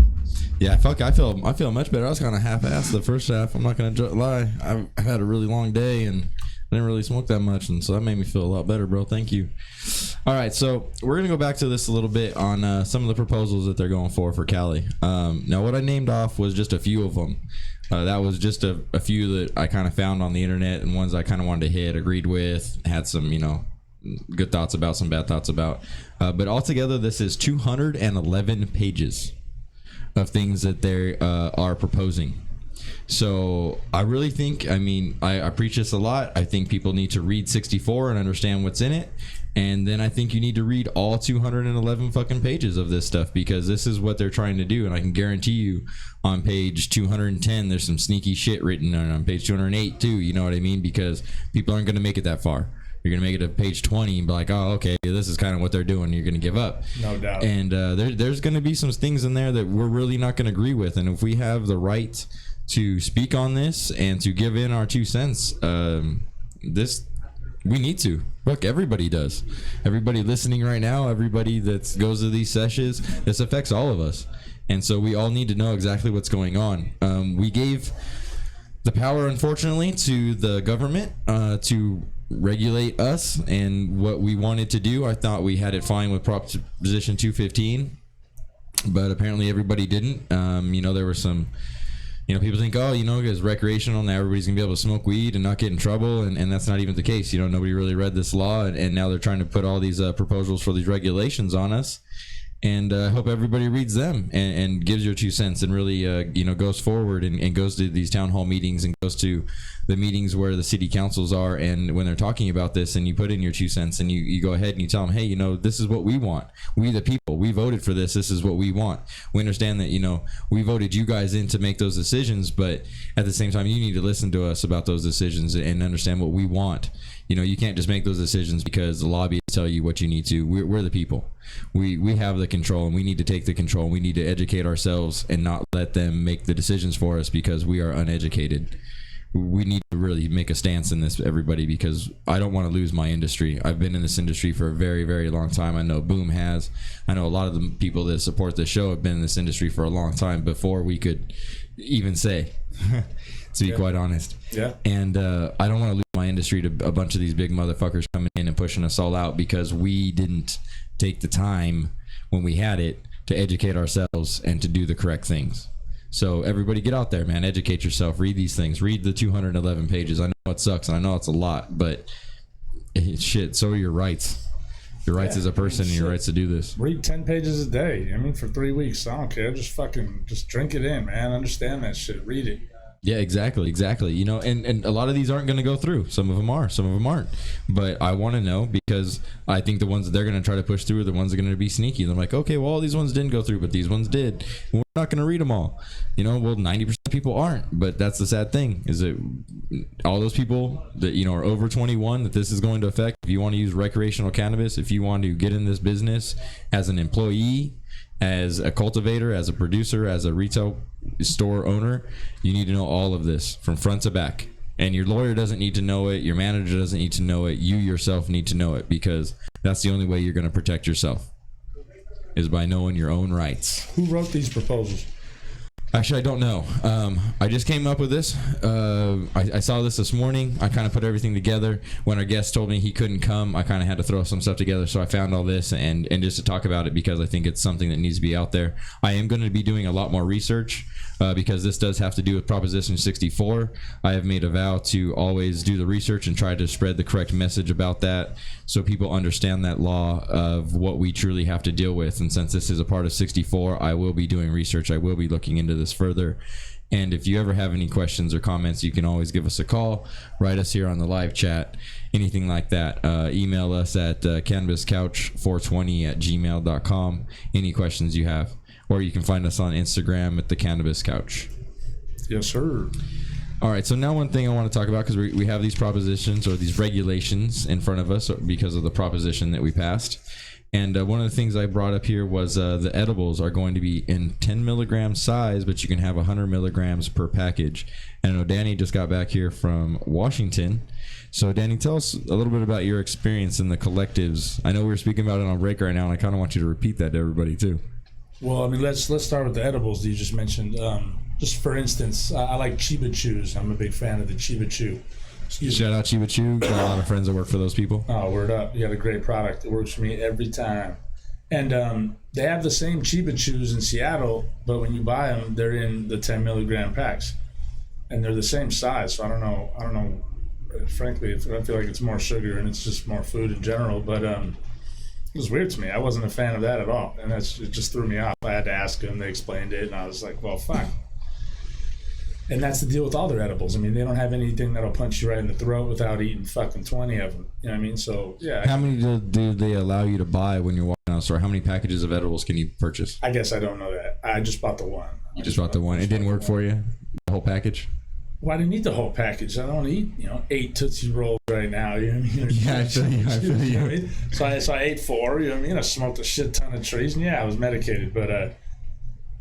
Yeah, fuck, I feel much better. I was kind of half-assed the first half. I'm not gonna lie. I've had a really long day and I didn't really smoke that much, and so that made me feel a lot better, bro. Thank you. All right, so we're gonna go back to this a little bit on some of the proposals that they're going for Cali. Now, what I named off was just a few of them. That was just a few that I kind of found on the internet, and ones I kind of wanted to hit, agreed with, had some, good thoughts about, some bad thoughts about. But altogether, this is 211 pages of things that they are proposing. So I really think, I preach this a lot. I think people need to read 64 and understand what's in it. And then I think you need to read all 211 fucking pages of this stuff, because this is what they're trying to do. And I can guarantee you on page 210, there's some sneaky shit written on page 208 too. You know what I mean? Because people aren't going to make it that far. You're going to make it to page 20 and be like, oh, okay, this is kind of what they're doing. You're going to give up. No doubt. And there's going to be some things in there that we're really not going to agree with. And if we have the right to speak on this and to give in our 2 cents, we need to. Look, everybody does. Everybody listening right now, everybody that goes to these sessions, this affects all of us. And so we all need to know exactly what's going on. We gave the power, unfortunately, to the government to regulate us and what we wanted to do. I thought we had it fine with Proposition 215, but apparently everybody didn't. There were some... people think, it's recreational, now everybody's gonna be able to smoke weed and not get in trouble, and that's not even the case. Nobody really read this law, and now they're trying to put all these proposals for these regulations on us. And I hope everybody reads them and gives your 2 cents and really, goes forward and goes to these town hall meetings and goes to the meetings where the city councils are. And when they're talking about this, and you put in your 2 cents and you go ahead and you tell them, hey, this is what we want. We the people, we voted for this. This is what we want. We understand that, we voted you guys in to make those decisions, but at the same time, you need to listen to us about those decisions and understand what we want. You can't just make those decisions because the lobbyists tell you what you need to. We're the people. We have the control, and we need to take the control. We need to educate ourselves and not let them make the decisions for us because we are uneducated. We need to really make a stance in this, everybody, because I don't want to lose my industry. I've been in this industry for a very, very long time. I know Boom has. I know a lot of the people that support the show have been in this industry for a long time before we could even say, to be quite honest. Yeah. And I don't want to lose my industry to a bunch of these big motherfuckers coming in and pushing us all out because we didn't take the time when we had it to educate ourselves and to do the correct things. So everybody get out there, man. Educate yourself. Read these things. Read the 211 pages. I know it sucks, and I know it's a lot, but shit, so are your rights. Your rights as a person and your rights to do this. Read 10 pages a day. For 3 weeks. I don't care. Just drink it in, man. Understand that shit. Read it. Yeah, exactly. And a lot of these aren't going to go through. Some of them are, some of them aren't. But I want to know, because I think the ones that they're going to try to push through are the ones that are going to be sneaky. They're like, okay, well, all these ones didn't go through, but these ones did. And we're not going to read them all. Well, 90% of people aren't. But that's the sad thing, is that all those people that, are over 21, that this is going to affect. If you want to use recreational cannabis, if you want to get in this business as an employee, as a cultivator, as a producer, as a retail store owner, you need to know all of this from front to back. And your lawyer doesn't need to know it. Your manager doesn't need to know it. You yourself need to know it, because that's the only way you're going to protect yourself, is by knowing your own rights. Who wrote these proposals? Actually, I don't know. I just came up with this. I saw this morning. I kind of put everything together. When our guest told me he couldn't come, I kind of had to throw some stuff together. So I found all this and just to talk about it, because I think it's something that needs to be out there. I am going to be doing a lot more research because this does have to do with Proposition 64. I have made a vow to always do the research and try to spread the correct message about that, so people understand that law of what we truly have to deal with. And since this is a part of 64, I will be doing research. I will be looking into this further. And if you ever have any questions or comments, you can always give us a call, write us here on the live chat, anything like that. Email us at cannabiscouch420@gmail.com, any questions you have. Or you can find us on Instagram at the Cannabis Couch. Yes, sir. All right, so now one thing I want to talk about, because we have these propositions or these regulations in front of us because of the proposition that we passed. And one of the things I brought up here was the edibles are going to be in 10 milligram size, but you can have 100 milligrams per package. And I know Danny just got back here from Washington. So Danny, tell us a little bit about your experience in the collectives. I know we were speaking about it on break right now, and I kind of want you to repeat that to everybody too. Well, I mean, let's start with the edibles that you just mentioned. Just for instance, I like Chiba Chews. I'm a big fan of the Chiba Chew. Shout out Chiba Chew. Got a lot of friends that work for those people. Oh, word up. You got a great product. It works for me every time. And they have the same Chiba Chews in Seattle, but when you buy them, they're in the 10 milligram packs. And they're the same size. So I don't know. Frankly, I feel like it's more sugar and it's just more food in general. But it was weird to me. I wasn't a fan of that at all. And it just threw me off. I had to ask them. They explained it. And I was like, well, fuck. And that's the deal with all their edibles. I mean, they don't have anything that'll punch you right in the throat without eating fucking 20 of them. You know what I mean? So, yeah. How many do they allow you to buy when you're walking out the store? How many packages of edibles can you purchase? I guess I don't know that. I just bought the one. You just bought the one. It didn't work for you? The whole package? Well, I didn't eat the whole package. I don't eat, 8 Tootsie Rolls right now. You know what I mean? Yeah, I feel you. You know what I mean? So I ate 4. You know what I mean? I smoked a shit ton of trees. And yeah, I was medicated, but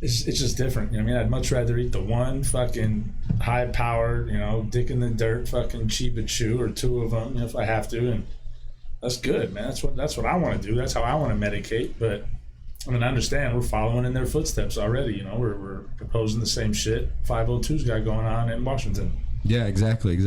it's just different. You know what I mean? I'd much rather eat the one fucking high powered, dick in the dirt fucking Chiba Chew or 2 of them, if I have to. And that's good, man. That's what I want to do. That's how I want to medicate. But I mean, I understand we're following in their footsteps already. We're proposing the same shit 502's got going on in Washington. Yeah, exactly.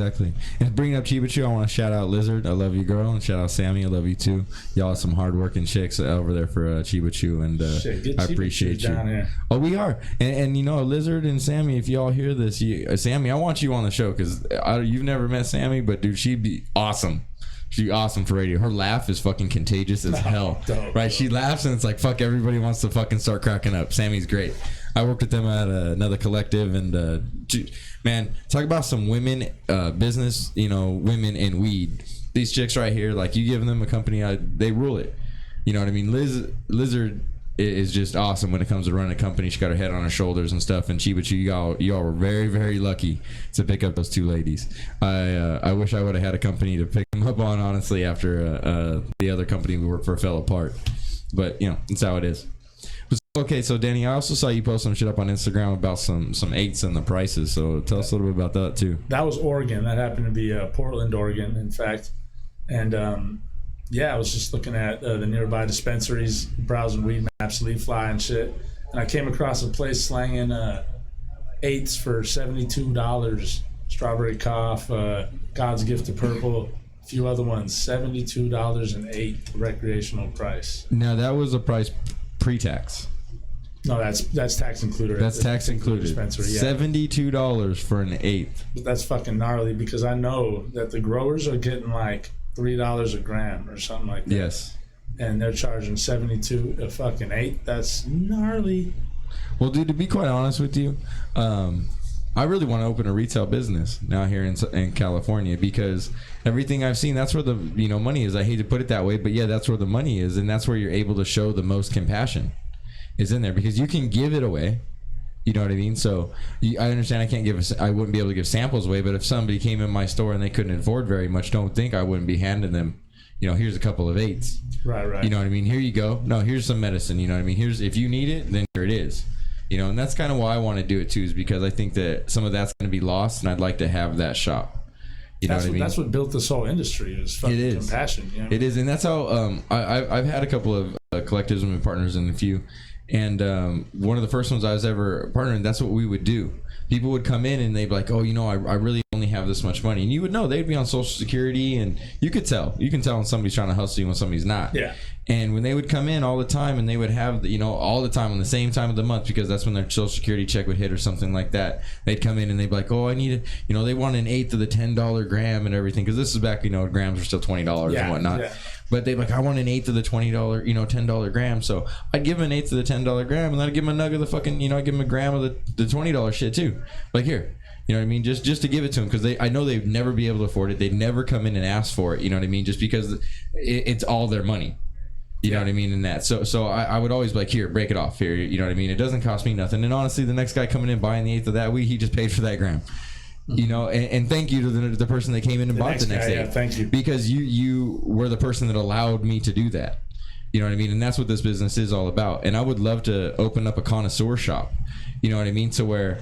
And bringing up Chiba Chew, I want to shout out Lizard. I love you, girl. And shout out Sammy. I love you, too. Y'all are some hardworking chicks over there for Chiba Chew. And I appreciate you. Down here. Oh, we are. And Lizard and Sammy, if y'all hear this, Sammy, I want you on the show because you've never met Sammy, but, dude, she'd be awesome. She's awesome for radio. Her laugh is fucking contagious as hell. Right? She laughs and it's like, fuck, everybody wants to fucking start cracking up. Sammy's great. I worked with them at another collective, and man, talk about some women business, women in weed. These chicks right here, like, you give them a company, they rule it. You know what I mean? Lizard is just awesome when it comes to running a company. She got her head on her shoulders and stuff. And Chiba Chew, y'all were very, very lucky to pick up those 2 ladies. I wish I would have had a company to pick them up on, honestly, after the other company we worked for fell apart. But that's how it is. Okay, so Danny, I also saw you post some shit up on Instagram about some 8s and the prices. So tell us a little bit about that too. That was Oregon. That happened to be Portland, Oregon, in fact. And yeah, I was just looking at the nearby dispensaries, browsing weed maps, leaf fly and shit, and I came across a place slanging 8s for $72. Strawberry Cough, God's Gift to Purple, a few other ones, $72 an 8 recreational price. Now that was a price pre-tax. No, that's tax included. That's tax included. Dispensary, yeah. $72 for an 8. But that's fucking gnarly because I know that the growers are getting like $3 a gram or something like that. Yes. And they're charging $72 a fucking 8. That's gnarly. Well, dude, to be quite honest with you, I really want to open a retail business now here in California because everything I've seen, that's where the money is. I hate to put it that way, but yeah, that's where the money is, and that's where you're able to show the most compassion is in there because you can give it away. You know what I mean? So I understand I wouldn't be able to give samples away, but if somebody came in my store and they couldn't afford very much, don't think I wouldn't be handing them, here's a couple of 8s. Right. You know what I mean? Here you go. No, here's some medicine. You know what I mean? If you need it, then here it is. And that's kind of why I want to do it too, is because I think that some of that's going to be lost, and I'd like to have that shop. You know what I mean? That's what built this whole industry is fucking compassion. It is, and that's how I've had a couple of collectives and partners in a few. And one of the first ones I was ever partnering, that's what we would do. People would come in and they'd be like, oh, I really only have this much money. And you would know they'd be on Social Security, and you could tell. You can tell when somebody's trying to hustle you when somebody's not. Yeah. And when they would come in all the time and they would have, all the time on the same time of the month, because that's when their Social Security check would hit or something like that, they'd come in and they'd be like, oh, I need it. They want an 1/8 of the $10 gram and everything. Because this is back, grams were still $20 and whatnot. Yeah. But they'd be like, I want an 1/8 of the $20, $10 gram. So I'd give them an 1/8 of the $10 gram, and then I'd give them a nug of the fucking, I'd give them a gram of the $20 shit too. Like, here. You know what I mean? Just to give it to them, because I know they'd never be able to afford it. They'd never come in and ask for it. You know what I mean? Just because it's all their money. You know what I mean? In that. So I would always be like, here, break it off here. You know what I mean? It doesn't cost me nothing. And honestly, the next guy coming in buying the 1/8 of that weed, he just paid for that gram. And thank you to the person that came in and bought the next 8. Yeah, thank you. Because you were the person that allowed me to do that. You know what I mean? And that's what this business is all about. And I would love to open up a connoisseur shop. You know what I mean? To where,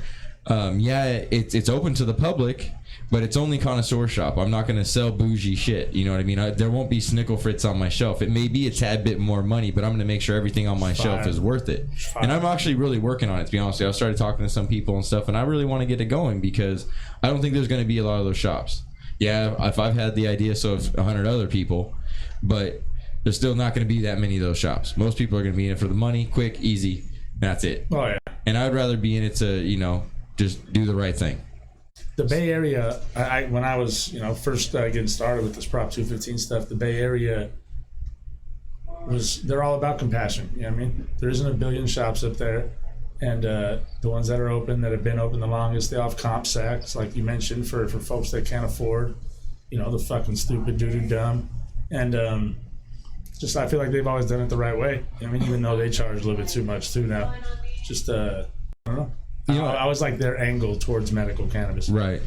it's open to the public, but it's only connoisseur shop. I'm not going to sell bougie shit. You know what I mean? There won't be Snickle Fritz on my shelf. It may be a tad bit more money, but I'm going to make sure everything on my shelf is worth it. And I'm actually really working on it, to be honest with you. I started talking to some people and stuff, and I really want to get it going because I don't think there's going to be a lot of those shops. Yeah, if I've had the idea, so have 100 other people, but there's still not going to be that many of those shops. Most people are going to be in it for the money, quick, easy, and that's it. Oh, yeah. And I'd rather be in it to, just do the right thing. The Bay Area, when I was, first getting started with this Prop 215 stuff, the Bay Area they're all about compassion. You know what I mean? There isn't a billion shops up there. And the ones that are open, that have been open the longest, they all have comp sacks, like you mentioned, for folks that can't afford, the fucking stupid doo-doo dumb. And I feel like they've always done it the right way. I mean, even though they charge a little bit too much too now. Just, I don't know. I was like their angle towards medical cannabis. Right.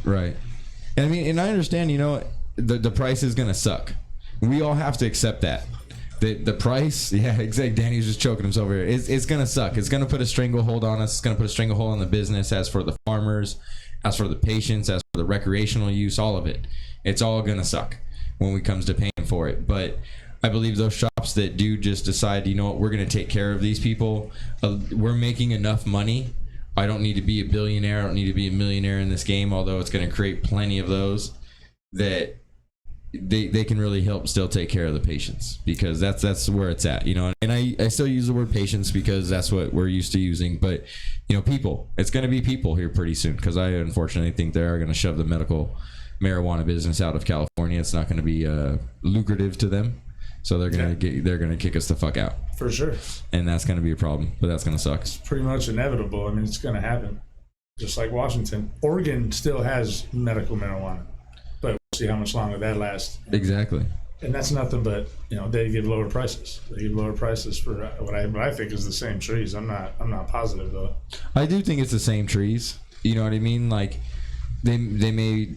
And I understand, the price is going to suck. We all have to accept that. The price, yeah, exactly. Danny's just choking himself here. It's going to suck. It's going to put a stranglehold on us. It's going to put a stranglehold on the business, as for the farmers, as for the patients, as for the recreational use, all of it. It's all going to suck when it comes to paying for it. But I believe those shops that do just decide, we're going to take care of these people. We're making enough money. I don't need to be a billionaire. I don't need to be a millionaire in this game, although it's going to create plenty of those, that they can really help still take care of the patients, because that's where it's at, and I still use the word patients because that's what we're used to using. But, people, it's going to be people here pretty soon, because I unfortunately think they are going to shove the medical marijuana business out of California. It's not going to be lucrative to them. So they're gonna kick us the fuck out. For sure. And that's gonna be a problem, but that's gonna suck. It's pretty much inevitable. I mean, it's gonna happen. Just like Washington. Oregon still has medical marijuana, but we'll see how much longer that lasts. Exactly. And that's nothing but, they give lower prices. They give lower prices for what I think is the same trees. I'm not positive though. I do think it's the same trees. You know what I mean? Like, They may,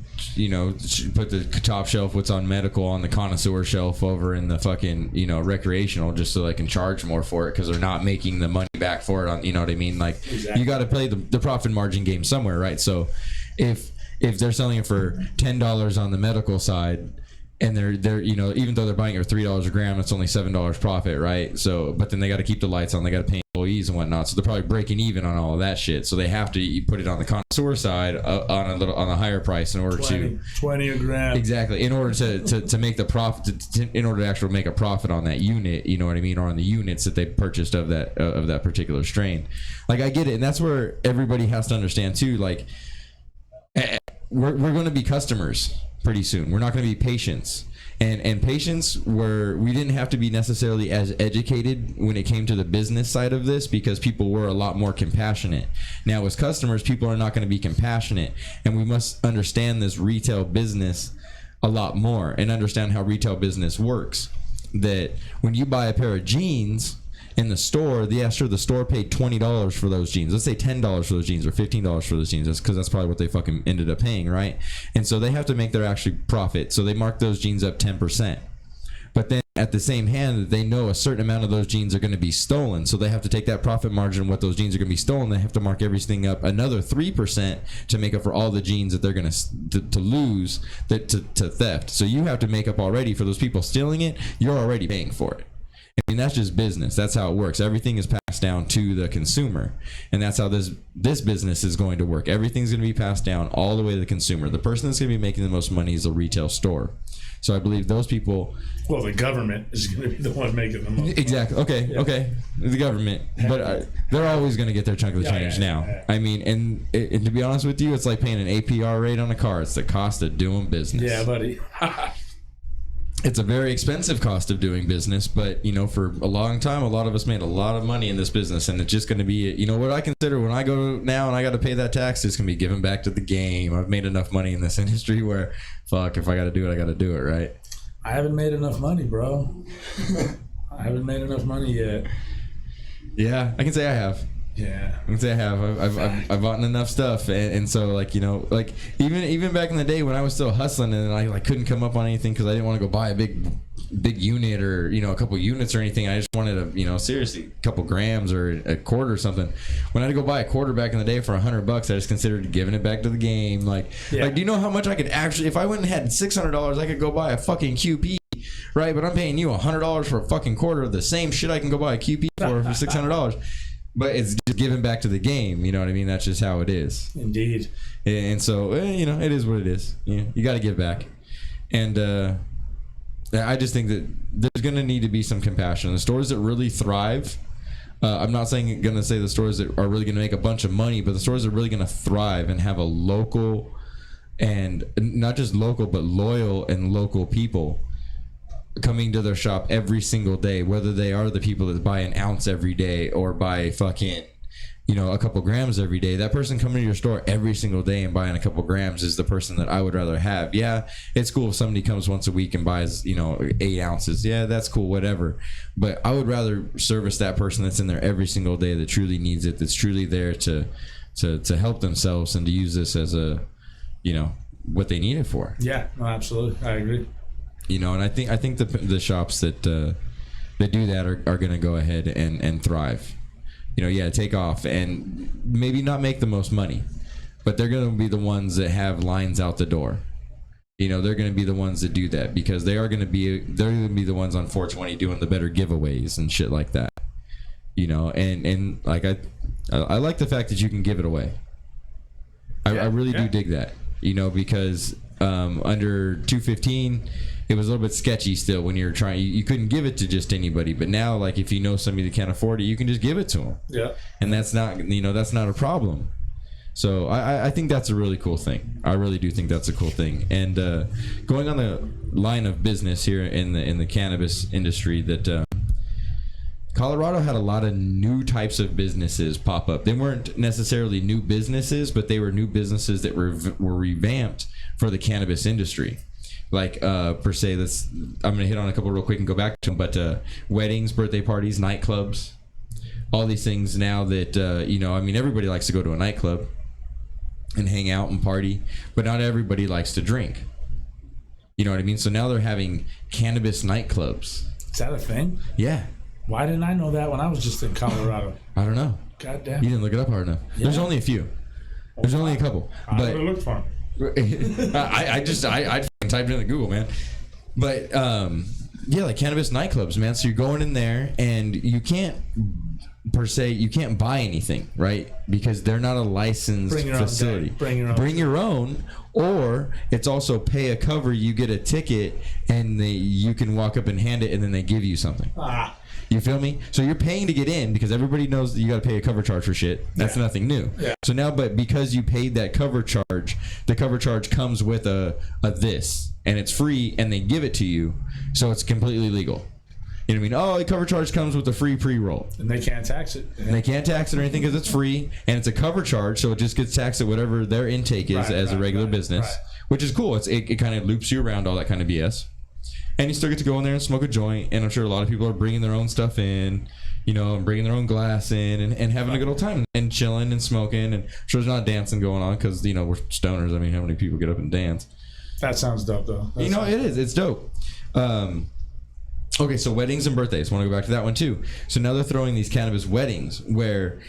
put the top shelf, what's on medical, on the connoisseur shelf over in the fucking, recreational, just so they can charge more for it, because they're not making the money back for it. You know what I mean? Like, exactly. You got to play the profit margin game somewhere, right? So if they're selling it for $10 on the medical side, and they're even though they're buying it for $3 a gram, it's only $7 profit, right? So, but then they got to keep the lights on, they got to pay employees and whatnot, so they're probably breaking even on all of that shit. So they have to put it on the connoisseur side on a higher price in order 20 a gram. Exactly, in order to make the profit, in order to actually make a profit on that unit, you know what I mean, or on the units that they purchased of that particular strain. Like, I get it, and that's where everybody has to understand too. Like, we're going to be customers pretty soon. We're not going to be patients. And patients we didn't have to be necessarily as educated when it came to the business side of this, because people were a lot more compassionate. Now, as customers, people are not going to be compassionate, and we must understand this retail business a lot more and understand how retail business works. That when you buy a pair of jeans in the store, the store paid $20 for those jeans. Let's say $10 for those jeans or $15 for those jeans. That's because that's probably what they fucking ended up paying, right? And so they have to make their actual profit. So they mark those jeans up 10%. But then at the same hand, they know a certain amount of those jeans are going to be stolen. So they have to take that profit margin, what those jeans are going to be stolen. They have to mark everything up another 3% to make up for all the jeans that they're going to lose to theft. So you have to make up already for those people stealing it. You're already paying for it. I mean, that's just business. That's how it works. Everything is passed down to the consumer, and that's how this business is going to work. Everything's going to be passed down all the way to the consumer. The person that's going to be making the most money is a retail store. So I believe those people. Well, the government is going to be the one making the most. Exactly. Money. Okay. The government, but they're always going to get their chunk of the change now. Yeah. I mean, and to be honest with you, it's like paying an APR rate on a car. It's the cost of doing business. Yeah, buddy. It's a very expensive cost of doing business, but for a long time, a lot of us made a lot of money in this business, and it's just going to be, what I consider when I go now and I got to pay that tax, it's going to be given back to the game. I've made enough money in this industry where, fuck, if I got to do it, I got to do it, right? I haven't made enough money, bro. I haven't made enough money yet. Yeah, I can say I have. Yeah. I have. I've bought enough stuff, and so like like even back in the day when I was still hustling and I like couldn't come up on anything because I didn't want to go buy a big unit or a couple units or anything. I just wanted seriously a couple grams or a quarter or something. When I had to go buy a quarter back in the day for $100, I just considered giving it back to the game. Like do you know how much I could actually, if I went and had $600, I could go buy a fucking QP. Right, but I'm paying you $100 for a fucking quarter of the same shit I can go buy a QP for $600. But it's just giving back to the game, you know what I mean? That's just how it is. Indeed. And so, it is what it is. You got to give back. And I just think that there's going to need to be some compassion. The stores that really thrive, I'm not going to say the stores that are really going to make a bunch of money, but the stores that are really going to thrive and have a local, and not just local, but loyal and local people coming to their shop every single day, whether they are the people that buy an ounce every day or buy fucking a couple grams every day. That person coming to your store every single day and buying a couple grams is the person that I would rather have. Yeah, it's cool if somebody comes once a week and buys 8 ounces. Yeah, that's cool, whatever. But I would rather service that person that's in there every single day that truly needs it, that's truly there to help themselves and to use this as a what they need it for. Yeah, no, absolutely, I agree. And I think the shops that do that are going to go ahead and thrive. Take off and maybe not make the most money, but they're going to be the ones that have lines out the door. They're going to be the ones that do that because they're going to be the ones on 420 doing the better giveaways and shit like that. And like I like the fact that you can give it away. I really do dig that. Because under 215 it was a little bit sketchy still when you're trying. You couldn't give it to just anybody, but now, like, if you know somebody that can't afford it, you can just give it to them. Yeah, and that's not that's not a problem. So I think that's a really cool thing. I really do think that's a cool thing. And going on the line of business here in the cannabis industry, that Colorado had a lot of new types of businesses pop up. They weren't necessarily new businesses, but they were new businesses that were revamped for the cannabis industry. Like per se, I'm gonna hit on a couple real quick and go back to them. But weddings, birthday parties, nightclubs, all these things now that everybody likes to go to a nightclub and hang out and party, but not everybody likes to drink. You know what I mean? So now they're having cannabis nightclubs. Is that a thing? Yeah. Why didn't I know that when I was just in Colorado? I don't know. God damn. You didn't look it up hard enough. Yeah. There's only a few. There's only a couple. I would have looked for them. I typed it into Google, man. But like cannabis nightclubs, man. So you're going in there and you can't buy anything, right? Because they're not a licensed facility. Bring your own. Or it's also pay a cover. You get a ticket and you can walk up and hand it, and then they give you something. You feel me? So you're paying to get in because everybody knows that you got to pay a cover charge for shit. That's nothing new. Yeah. So now, but because you paid that cover charge, the cover charge comes with a this, and it's free, and they give it to you, so it's completely legal. You know what I mean? Oh, the cover charge comes with a free pre-roll. And they can't tax it. And they can't tax it or anything because it's free, and it's a cover charge, so it just gets taxed at whatever their intake is as a regular business, which is cool. It kind of loops you around all that kind of BS. And you still get to go in there and smoke a joint, and I'm sure a lot of people are bringing their own stuff in, and bringing their own glass in, and having a good old time, and chilling and smoking, and I'm sure there's not dancing going on because, we're stoners. I mean, how many people get up and dance? That sounds dope, though. It is. It's dope. Okay, so weddings and birthdays. I want to go back to that one, too. So now they're throwing these cannabis weddings where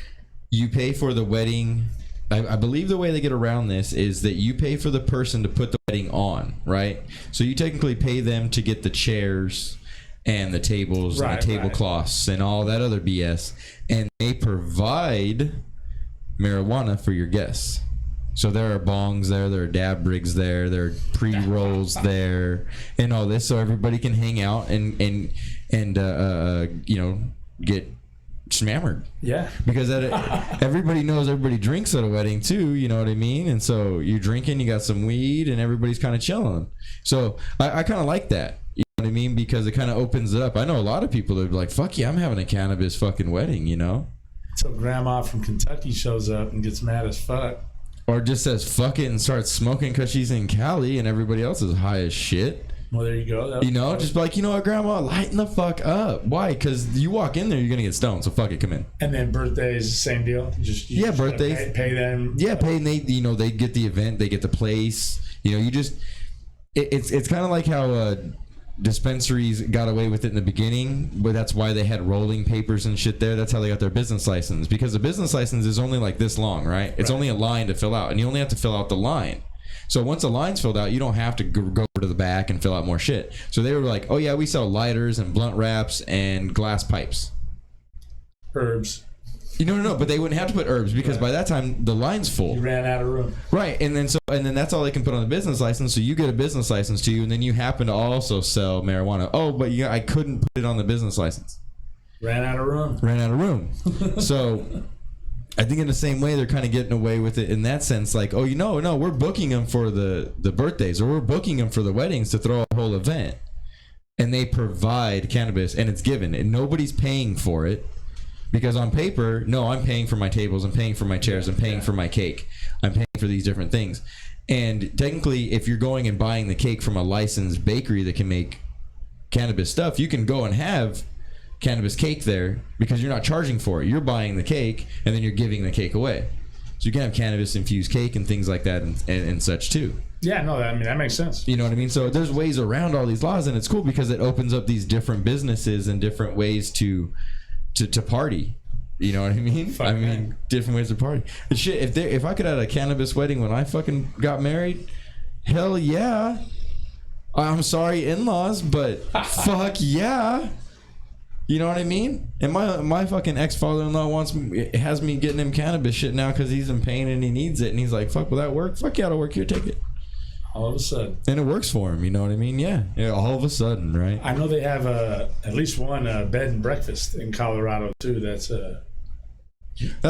you pay for the wedding. I believe the way they get around this is that you pay for the person to put the wedding on, right? So you technically pay them to get the chairs and the tables and the tablecloths and all that other BS, and they provide marijuana for your guests. So there are bongs there are dab rigs there are pre-rolls there, and all this, so everybody can hang out and get smammered. Yeah. Because everybody knows everybody drinks at a wedding too, you know what I mean? And so you're drinking, you got some weed, and everybody's kind of chilling. So I kind of like that. You know what I mean? Because it kind of opens it up. I know a lot of people that are like, fuck yeah, I'm having a cannabis fucking wedding, So grandma from Kentucky shows up and gets mad as fuck. Or just says fuck it and starts smoking because she's in Cali and everybody else is high as shit. Well, there you go. You know, just like, you know what, Grandma, lighten the fuck up. Why? Because you walk in there, you're gonna get stoned. So fuck it, come in. And then birthdays, same deal. You Birthdays. pay them. Yeah, pay, and they, you know, they get the event, they get the place. You know, you just, it's kind of like how dispensaries got away with it in the beginning, but that's why they had rolling papers and shit there. That's how they got their business license, because the business license is only like this long, right? It's only a line to fill out, and you only have to fill out the line. So once the line's filled out, you don't have to go to the back and fill out more shit. So they were like, oh yeah, we sell lighters and blunt wraps and glass pipes. Herbs. No, but they wouldn't have to put herbs because by that time the line's full. You ran out of room. Right, and then that's all they can put on the business license. So you get a business license to you, and then you happen to also sell marijuana. Oh, but I couldn't put it on the business license. Ran out of room. So I think in the same way they're kind of getting away with it in that sense, like, oh, no, we're booking them for the birthdays, or we're booking them for the weddings to throw a whole event, and they provide cannabis, and it's given, and nobody's paying for it. Because on paper, no, I'm paying for my tables, I'm paying for my chairs, I'm paying for my cake, I'm paying for these different things. And technically, if you're going and buying the cake from a licensed bakery that can make cannabis stuff, you can go and have cannabis cake there because you're not charging for it. You're buying the cake and then you're giving the cake away. So you can have cannabis infused cake and things like that and such too. Yeah, no, I mean, that makes sense. You know what I mean? So there's ways around all these laws, and it's cool because it opens up these different businesses and different ways to party. You know what I mean? Different ways to party. And shit, if I could have a cannabis wedding when I fucking got married, hell yeah. I'm sorry, in-laws, but fuck yeah. You know what I mean? And my fucking ex-father-in-law has me getting him cannabis shit now because he's in pain and he needs it, and he's like, fuck, will that work? Fuck yeah, it'll work. Here, take it. All of a sudden. And it works for him, you know what I mean? Yeah, all of a sudden, right? I know they have at least one bed and breakfast in Colorado too. That's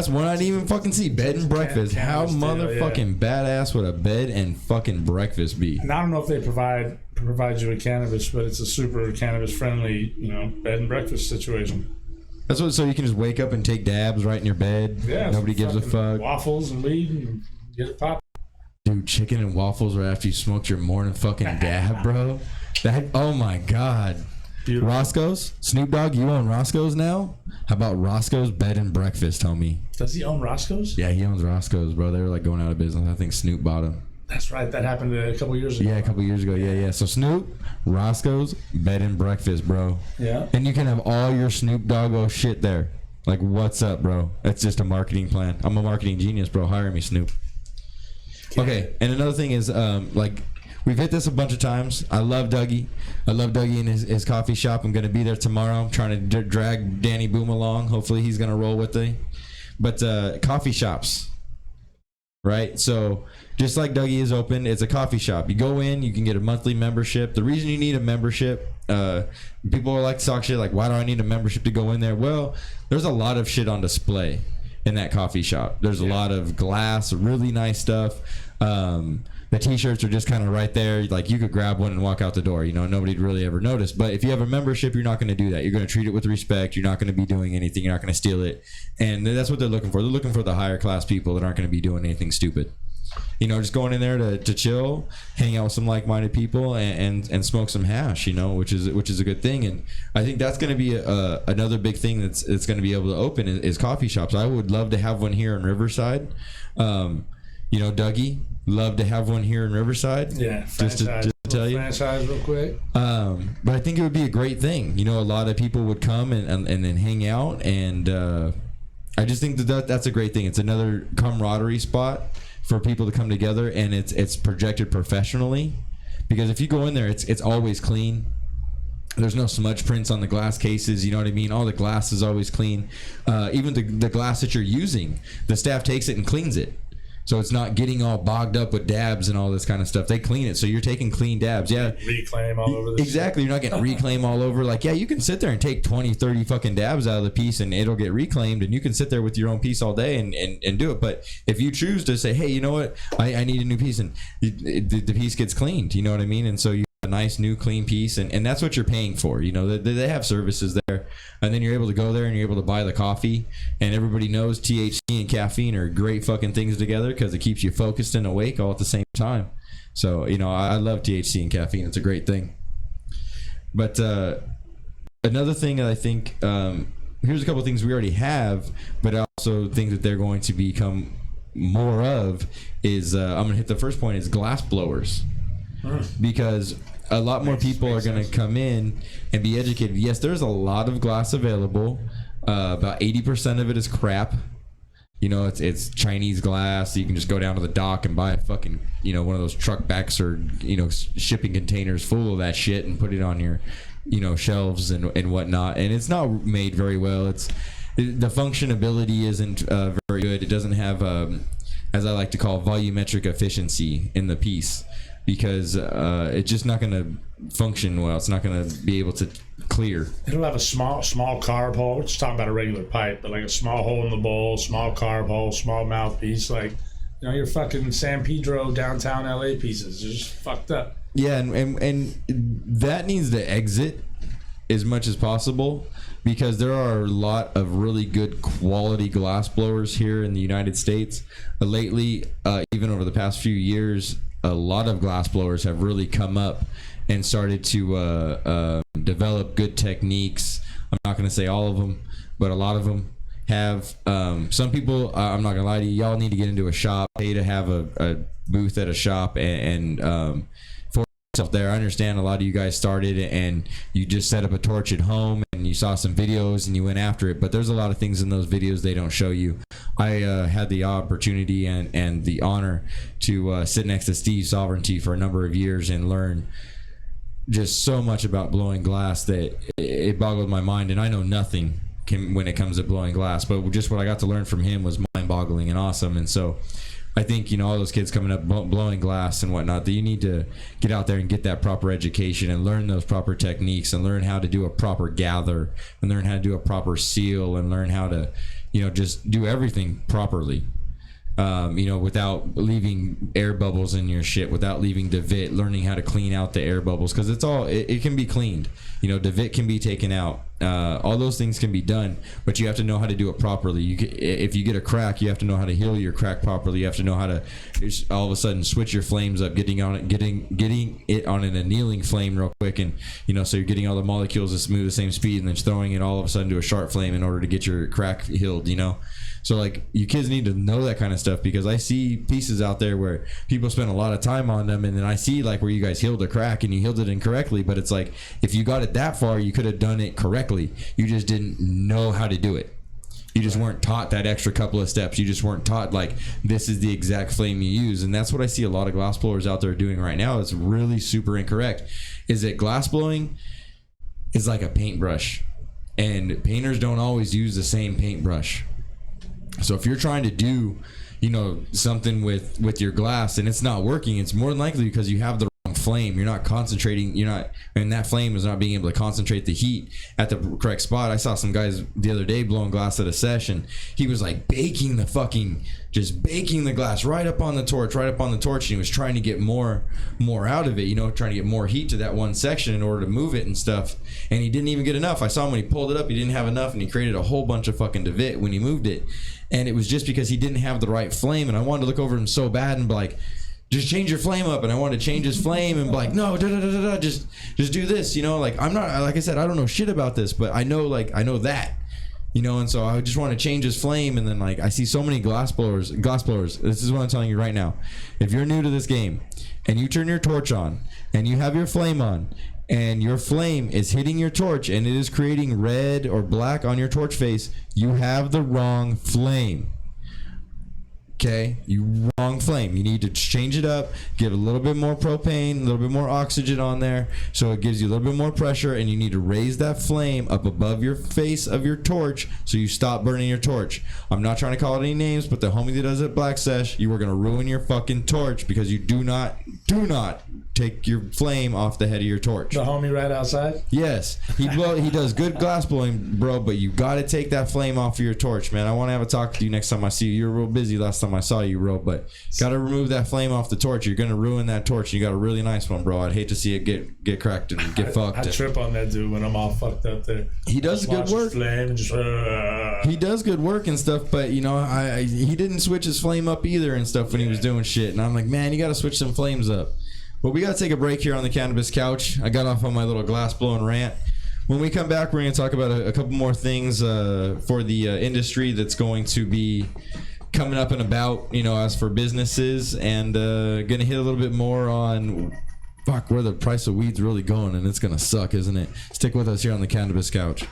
one I didn't even fucking see. Bed and breakfast. How motherfucking badass would a bed and fucking breakfast be? And I don't know if they provide you with cannabis, but it's a super cannabis friendly, bed and breakfast situation. That's what. So you can just wake up and take dabs right in your bed. Yeah. Nobody gives a fuck. Waffles and weed and get it popped. Dude, chicken and waffles right after you smoked your morning fucking dab, bro. Oh my god. Beautiful. Roscoe's? Snoop Dogg, you own Roscoe's now? How about Roscoe's Bed and Breakfast, homie? Does he own Roscoe's? Yeah, he owns Roscoe's, bro. They were like going out of business. I think Snoop bought him. That's right. That happened a couple years ago. Yeah, a couple years ago. Yeah. So Snoop, Roscoe's Bed and Breakfast, bro. Yeah. And you can have all your Snoop Doggo shit there. Like, what's up, bro? That's just a marketing plan. I'm a marketing genius, bro. Hire me, Snoop. Okay, and another thing is, we've hit this a bunch of times. I love Dougie. I love Dougie in his coffee shop. I'm going to be there tomorrow. I'm trying to drag Danny Boom along. Hopefully he's going to roll with me. But coffee shops, right? So just like Dougie is open, it's a coffee shop. You go in, you can get a monthly membership. The reason you need a membership, people like to talk shit like, why do I need a membership to go in there? Well, there's a lot of shit on display in that coffee shop. There's a lot of glass, really nice stuff. The t-shirts are just kind of right there. Like, you could grab one and walk out the door. Nobody'd really ever notice. But if you have a membership, you're not going to do that. You're going to treat it with respect. You're not going to be doing anything. You're not going to steal it. And that's what they're looking for. They're looking for the higher class people that aren't going to be doing anything stupid. Just going in there to chill, hang out with some like-minded people, and smoke some hash. Which is a good thing. And I think that's going to be another big thing that's going to be able to open is coffee shops. I would love to have one here in Riverside. Dougie, love to have one here in Riverside. Yeah, just to tell you, franchise real quick. But I think it would be a great thing. A lot of people would come and then hang out, and I just think that's a great thing. It's another camaraderie spot for people to come together, and it's projected professionally, because if you go in there, it's always clean. There's no smudge prints on the glass cases. You know what I mean? All the glass is always clean. Even the glass that you're using, the staff takes it and cleans it. So it's not getting all bogged up with dabs and all this kind of stuff. They clean it. So you're taking clean dabs. Yeah. Reclaim all over this. Exactly. You're not getting reclaim all over. Like, yeah, you can sit there and take 20, 30 fucking dabs out of the piece and it'll get reclaimed, and you can sit there with your own piece all day and do it. But if you choose to say, hey, you know what? I need a new piece, and the piece gets cleaned. You know what I mean? And so you have a nice, new, clean piece, and that's what you're paying for. They have services there. And then you're able to go there and you're able to buy the coffee, and everybody knows THC and caffeine are great fucking things together because it keeps you focused and awake all at the same time. So, I love THC and caffeine. It's a great thing. But another thing that I think, here's a couple of things we already have, but I also think that they're going to become more of is, I'm going to hit the first point, is glass blowers. Because a lot more people are going to come in and be educated. Yes, there's a lot of glass available. About 80% of it is crap. You know, it's Chinese glass. You can just go down to the dock and buy a fucking, you know, one of those truck backs or, you know, shipping containers full of that shit and put it on your, you know, shelves and whatnot. And it's not made very well. The functionability isn't very good. It doesn't have, as I like to call, volumetric efficiency in the piece, because it's just not going to function well. It's not going to be able to clear. It'll have a small carb hole. We're just talking about a regular pipe, but like a small hole in the bowl, small carb hole, small mouthpiece. Like, you know, your fucking San Pedro downtown LA pieces are just fucked up. Yeah, and that needs to exit as much as possible, because there are a lot of really good quality glass blowers here in the United States. Lately, even over the past few years, a lot of glass blowers have really come up and started to develop good techniques. I'm not going to say all of them, but a lot of them have. Some people, I'm not going to lie to you, y'all need to get into a shop, pay to have a booth at a shop and for yourself there. I understand a lot of you guys started and you just set up a torch at home and you saw some videos and you went after it, but there's a lot of things in those videos they don't show you. I had the opportunity and the honor to sit next to Steve Sovereignty for a number of years and learn just so much about blowing glass that it boggled my mind, and I know nothing when it comes to blowing glass, but just what I got to learn from him was mind-boggling and awesome. And so I think, you know, all those kids coming up blowing glass and whatnot, that you need to get out there and get that proper education and learn those proper techniques and learn how to do a proper gather and learn how to do a proper seal and learn how to, you know, just do everything properly. You know, without leaving air bubbles in your shit, without leaving DeVit, learning how to clean out the air bubbles, because it can be cleaned. You know, DeVit can be taken out. All those things can be done, but you have to know how to do it properly. If you get a crack, you have to know how to heal your crack properly. You have to know how to just all of a sudden switch your flames up, getting it on an annealing flame real quick, and you know, so you're getting all the molecules to move the same speed, and then throwing it all of a sudden to a sharp flame in order to get your crack healed. You know. So like, you kids need to know that kind of stuff, because I see pieces out there where people spend a lot of time on them, and then I see like where you guys healed a crack and you healed it incorrectly, but it's like, if you got it that far, you could have done it correctly. You just didn't know how to do it. You just weren't taught that extra couple of steps. You just weren't taught like, this is the exact flame you use. And that's what I see a lot of glass blowers out there doing right now. It's really super incorrect. Is that glass blowing is like a paintbrush, and painters don't always use the same paintbrush. So if you're trying to do, you know, something with your glass and it's not working, it's more than likely because you have the wrong flame. You're not concentrating. And that flame is not being able to concentrate the heat at the correct spot. I saw some guys the other day blowing glass at a session. He was like baking the glass right up on the torch. And he was trying to get more out of it, you know, trying to get more heat to that one section in order to move it and stuff. And he didn't even get enough. I saw him when he pulled it up, he didn't have enough, and he created a whole bunch of fucking DeVit when he moved it. And it was just because he didn't have the right flame. And I wanted to look over him so bad and be like, just change your flame up. And I wanted to change his flame and be like, no, just do this, you know. Like, I'm not, like I said, I don't know shit about this, but I know that, you know. And so I just want to change his flame. And then like, I see so many glass blowers. This is what I'm telling you right now. If you're new to this game and you turn your torch on and you have your flame on, and your flame is hitting your torch and it is creating red or black on your torch face, you have the wrong flame. Okay, wrong flame. You need to change it up, give a little bit more propane, a little bit more oxygen on there, so it gives you a little bit more pressure, and you need to raise that flame up above your face of your torch so you stop burning your torch. I'm not trying to call it any names, but the homie that does it Black Sesh, you are going to ruin your fucking torch because you do not take your flame off the head of your torch. The homie right outside? Yes. He does good glass blowing, bro, but you got to take that flame off of your torch, man. I want to have a talk with you next time I see you. You were real busy last time I saw you, bro, but got to remove that flame off the torch. You're going to ruin that torch. You got a really nice one, bro. I'd hate to see it get cracked and get fucked. I trip on that dude when I'm all fucked up there. He does good work. Flame and just, he does good work and stuff, but you know, he didn't switch his flame up either and stuff when he was doing shit. And I'm like, man, you got to switch some flames up. But we got to take a break here on the Cannabis Couch. I got off on my little glass blowing rant. When we come back, we're going to talk about a couple more things for the industry that's going to be coming up and about, as for businesses, and going to hit a little bit more on where the price of weed's really going, and it's going to suck, isn't it? Stick with us here on the Cannabis Couch.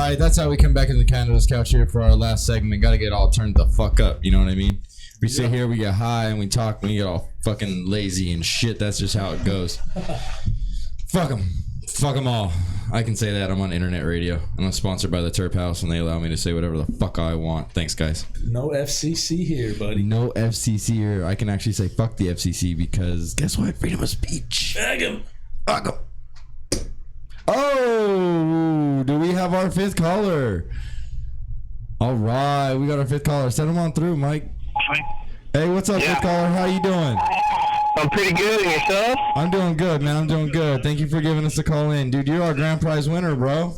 right, that's how we come back in the Cannabis Couch here for our last segment. Got to get all turned the fuck up, you know what I mean? We sit here, we get high, and we talk, and we get all fucking lazy and shit. That's just how it goes. Fuck them. Fuck them all. I can say that. I'm on internet radio. I'm sponsored by the TerpHouse, and they allow me to say whatever the fuck I want. Thanks, guys. No FCC here, buddy. No FCC here. I can actually say fuck the FCC because guess what? Freedom of speech. Bag him. Fuck 'em. Oh, do we have our fifth caller? All right, we got our fifth caller. Send him on through, Mike. Hey, what's up, fifth caller? How you doing? I'm pretty good. And yourself? I'm doing good, man. I'm doing good. Thank you for giving us a call in. Dude, you're our grand prize winner, bro.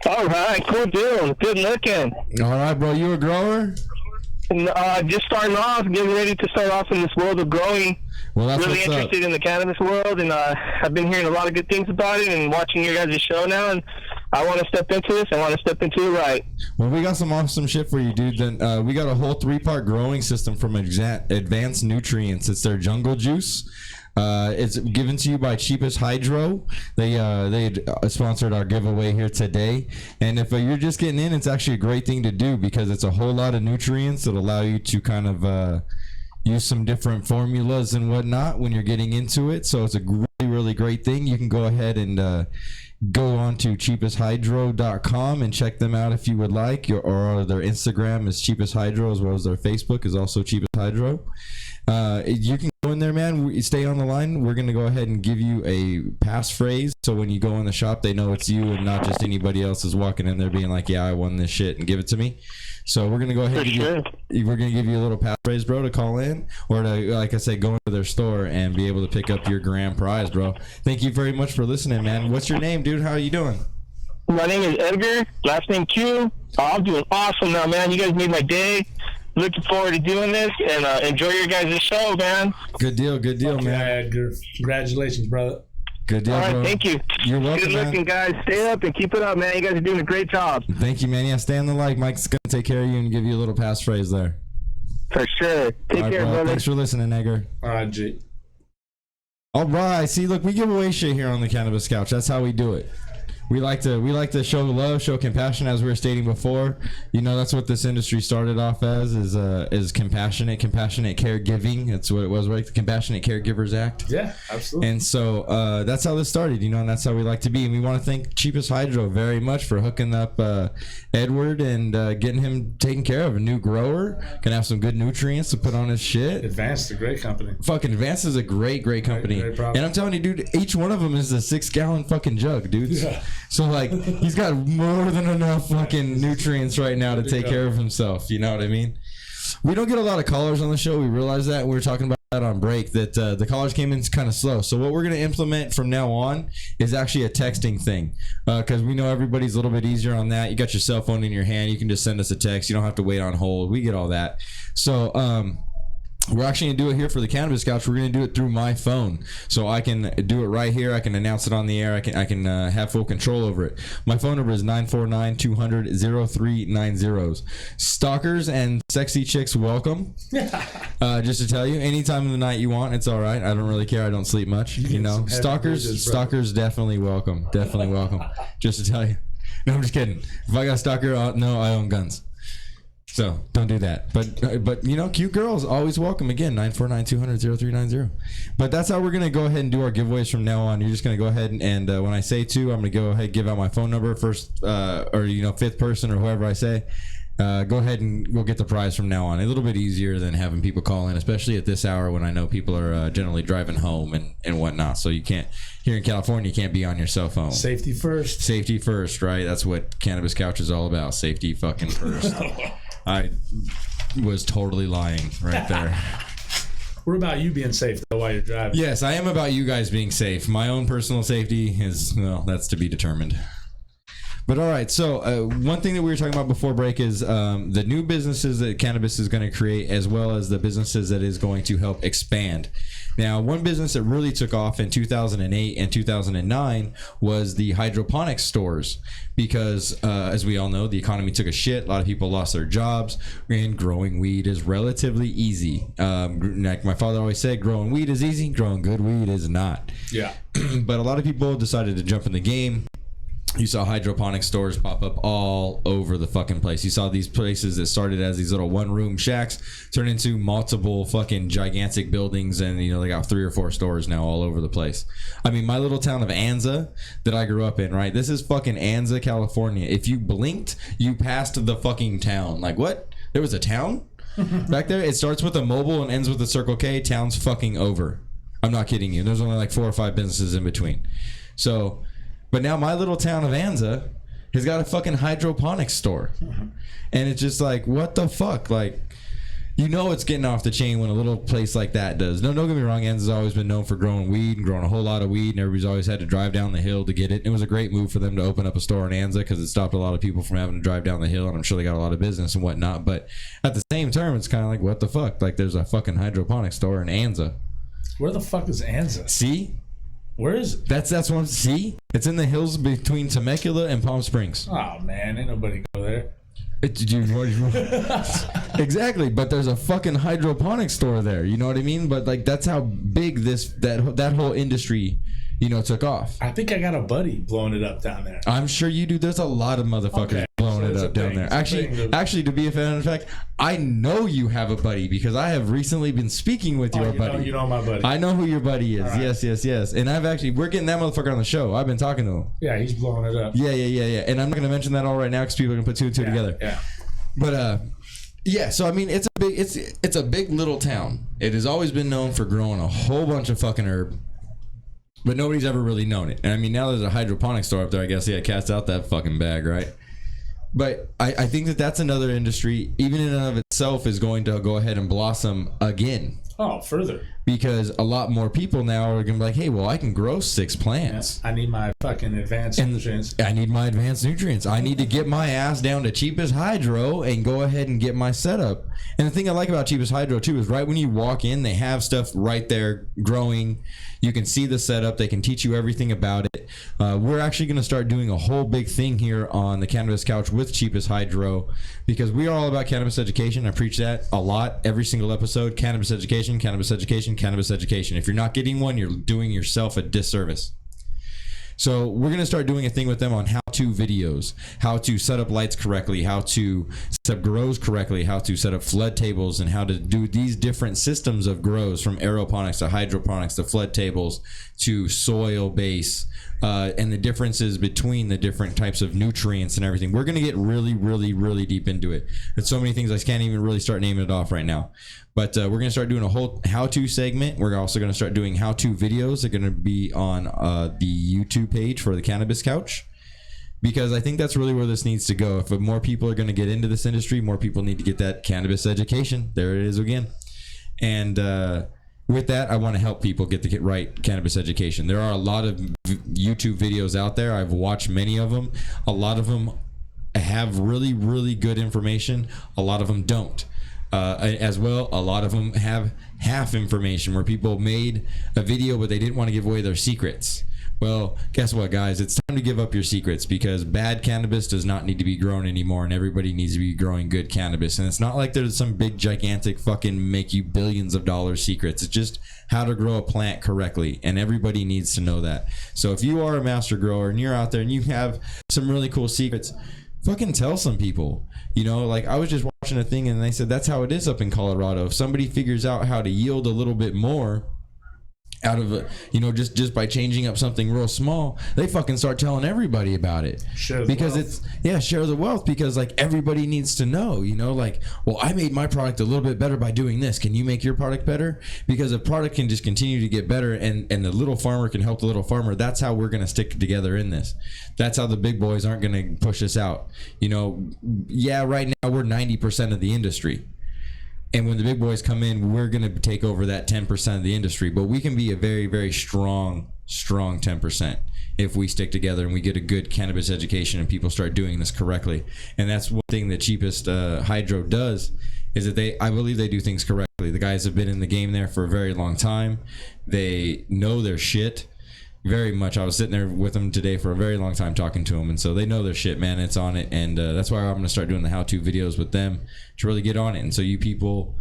All right, cool deal. Good looking. All right, bro. You a grower? Just starting off, getting ready to start off in this world of growing. Well, that's really what's interested up. in the cannabis world, and I've been hearing a lot of good things about it and watching your guys' show now, and I want to step into this. I want to step into it right. Well, we got some awesome shit for you, dude. Then we got a whole 3-part growing system from Advanced Nutrients. It's their jungle juice. It's given to you by Cheapest Hydro. They sponsored our giveaway here today. And if you're just getting in, it's actually a great thing to do because it's a whole lot of nutrients that allow you to kind of use some different formulas and whatnot when you're getting into it. So it's a really, really great thing. You can go ahead and go on to cheapesthydro.com and check them out if you would like. Or their Instagram is Cheapest Hydro, as well as their Facebook is also Cheapest Hydro. You can go in there, man. Stay on the line. We're going to go ahead and give you a passphrase. So when you go in the shop, they know it's you and not just anybody else is walking in there being like, yeah, I won this shit and give it to me. So we're going to go ahead and we're going to give you a little passphrase, bro, to call in or to, like I said, go into their store and be able to pick up your grand prize, bro. Thank you very much for listening, man. What's your name, dude? How are you doing? My name is Edgar. Last name Q. I'm doing awesome now, man. You guys made my day. Looking forward to doing this and enjoy your guys' show, man. Good deal, man. Yeah, Edgar. Congratulations, brother. Good deal, All right, bro. thank you. You're welcome, Good looking, guys. Stay up and keep it up, man. You guys are doing a great job. Thank you, man. Yeah, stay on the like. Mike's going to take care of you and give you a little passphrase there. For sure. Take care, bro. brother. Thanks for listening, Edgar. All right, G. All right. See, look, we give away shit here on the Cannabis Couch. That's how we do it. We like to show love, show compassion, as we were stating before. You know, that's what this industry started off as is compassionate caregiving. That's what it was, right? The Compassionate Caregivers Act. Yeah, absolutely. And so that's how this started, you know, and that's how we like to be. And we want to thank Cheapest Hydro very much for hooking up Edward and getting him taken care of. A new grower, can have some good nutrients to put on his shit. Advanced, a great company. Fucking Advanced is a great company. Great product. And I'm telling you, dude, each one of them is a 6-gallon fucking jug, dude. Yeah. So like, he's got more than enough fucking nutrients right now to take care of himself. You know what I mean? We don't get a lot of callers on the show. We realize that. We were talking about that on break, that the callers came in kind of slow. So what we're going to implement from now on is actually a texting thing, because we know everybody's a little bit easier on that. You got your cell phone in your hand. You can just send us a text. You don't have to wait on hold. We get all that. So we're actually going to do it here for the Cannabis Couch. We're going to do it through my phone. So I can do it right here. I can announce it on the air. I can have full control over it. My phone number is 949-200-0390. Stalkers and sexy chicks welcome. Just to tell you, any time of the night you want, it's all right. I don't really care. I don't sleep much. You know, stalkers definitely welcome. Definitely welcome. Just to tell you. No, I'm just kidding. If I got a stalker, no, I own guns. So don't do that. But you know, cute girls always welcome. Again, 949-200-0390. But that's how we're gonna go ahead and do our giveaways from now on. You're just gonna go ahead and when I say two, I'm gonna go ahead and give out my phone number first, or you know, fifth person or whoever I say. Go ahead and we'll get the prize from now on. A little bit easier than having people call in, especially at this hour when I know people are generally driving home and whatnot. So you can't, here in California, you can't be on your cell phone. Safety first. Safety first, right? That's what Cannabis Couch is all about. Safety fucking first. I was totally lying right there. We're about you being safe though while you're driving. Yes, I am about you guys being safe. My own personal safety is, well, that's to be determined. But all right, so one thing that we were talking about before break is the new businesses that cannabis is going to create, as well as the businesses that is going to help expand. Now, one business that really took off in 2008 and 2009 was the hydroponics stores, because as we all know, the economy took a shit. A lot of people lost their jobs, and growing weed is relatively easy. Like my father always said, growing weed is easy, growing good weed is not. Yeah. But a lot of people decided to jump in the game. You saw hydroponic stores pop up all over the fucking place. You saw these places that started as these little one-room shacks turn into multiple fucking gigantic buildings, and you know they got 3 or 4 stores now all over the place. I mean, my little town of Anza that I grew up in, right? This is fucking Anza, California. If you blinked, you passed the fucking town. Like, what? There was a town back there? It starts with a mobile and ends with a Circle K. Town's fucking over. I'm not kidding you. There's only like 4 or 5 businesses in between. So... But now my little town of Anza has got a fucking hydroponics store. And it's just like, what the fuck? Like, you know it's getting off the chain when a little place like that does. No, don't get me wrong. Anza's always been known for growing weed and growing a whole lot of weed. And everybody's always had to drive down the hill to get it. It was a great move for them to open up a store in Anza because it stopped a lot of people from having to drive down the hill. And I'm sure they got a lot of business and whatnot. But at the same term, it's kind of like, what the fuck? Like, there's a fucking hydroponics store in Anza. Where the fuck is Anza? See? Where is it? That's what I'm see. It's in the hills between Temecula and Palm Springs. Oh man, ain't nobody go there. Exactly, but there's a fucking hydroponics store there. You know what I mean? But like that's how big that whole industry, you know, took off. I think I got a buddy blowing it up down there. I'm sure you do. There's a lot of motherfuckers blowing it up down there. Actually, to be a fan of fact, I know you have a buddy because I have recently been speaking with your buddy. You know my buddy. I know who your buddy is. Right. Yes. And we're getting that motherfucker on the show. I've been talking to him. Yeah, he's blowing it up. Yeah. And I'm not going to mention that all right now because people can put 2 and 2 together. Yeah. But yeah. So I mean, it's a big little town. It has always been known for growing a whole bunch of fucking herb. But nobody's ever really known it. And I mean, now there's a hydroponic store up there. I guess, yeah, cast out that fucking bag, right? But I think that's another industry, even in and of itself, is going to go ahead and blossom again. Oh, further. Because a lot more people now are going to be like, hey, well, I can grow 6 plants. Yeah, I need my fucking advanced nutrients. I need my advanced nutrients. I need to get my ass down to cheapest hydro and go ahead and get my setup. And the thing I like about cheapest hydro, too, is right when you walk in, they have stuff right there growing. You can see the setup. They can teach you everything about it. We're actually going to start doing a whole big thing here on the Cannabis Couch with cheapest hydro because we are all about cannabis education. I preach that a lot every single episode. Cannabis education, cannabis education, cannabis education. If you're not getting one, you're doing yourself a disservice. So we're going to start doing a thing with them on how-to videos, how to set up lights correctly, how to set up grows correctly, how to set up flood tables, and how to do these different systems of grows from aeroponics to hydroponics to flood tables to soil base, and the differences between the different types of nutrients and everything. We're going to get really, really, really deep into it. There's so many things I can't even really start naming it off right now. But we're going to start doing a whole how-to segment. We're also going to start doing how-to videos. They're going to be on the YouTube page for the Cannabis Couch. Because I think that's really where this needs to go. If more people are going to get into this industry, more people need to get that cannabis education. There it is again. And with that, I want to help people get the right cannabis education. There are a lot of YouTube videos out there. I've watched many of them. A lot of them have really, really good information. A lot of them don't. As well, a lot of them have half information where people made a video but they didn't want to give away their secrets. Well, guess what, guys? It's time to give up your secrets because bad cannabis does not need to be grown anymore, and everybody needs to be growing good cannabis. And it's not like there's some big, gigantic, fucking make you billions of dollars secrets. It's just how to grow a plant correctly, and everybody needs to know that. So if you are a master grower and you're out there and you have some really cool secrets, fucking tell some people. You know, like I was just watching a thing and they said that's how it is up in Colorado. If somebody figures out how to yield a little bit more out of it, you know, just by changing up something real small, they fucking start telling everybody about it. Share the wealth because like everybody needs to know, you know, like, well, I made my product a little bit better by doing this. Can you make your product better? Because a product can just continue to get better and the little farmer can help the little farmer. That's how we're going to stick together in this. That's how the big boys aren't going to push us out. You know, yeah, right now we're 90% of the industry. And when the big boys come in, we're going to take over that 10% of the industry. But we can be a very, very strong 10% if we stick together and we get a good cannabis education and people start doing this correctly. And that's one thing that cheapest hydro does is that I believe they do things correctly. The guys have been in the game there for a very long time. They know their shit. Very much. I was sitting there with them today for a very long time talking to them, and so they know their shit, man. It's on it, and that's why I'm going to start doing the how-to videos with them to really get on it. And so you people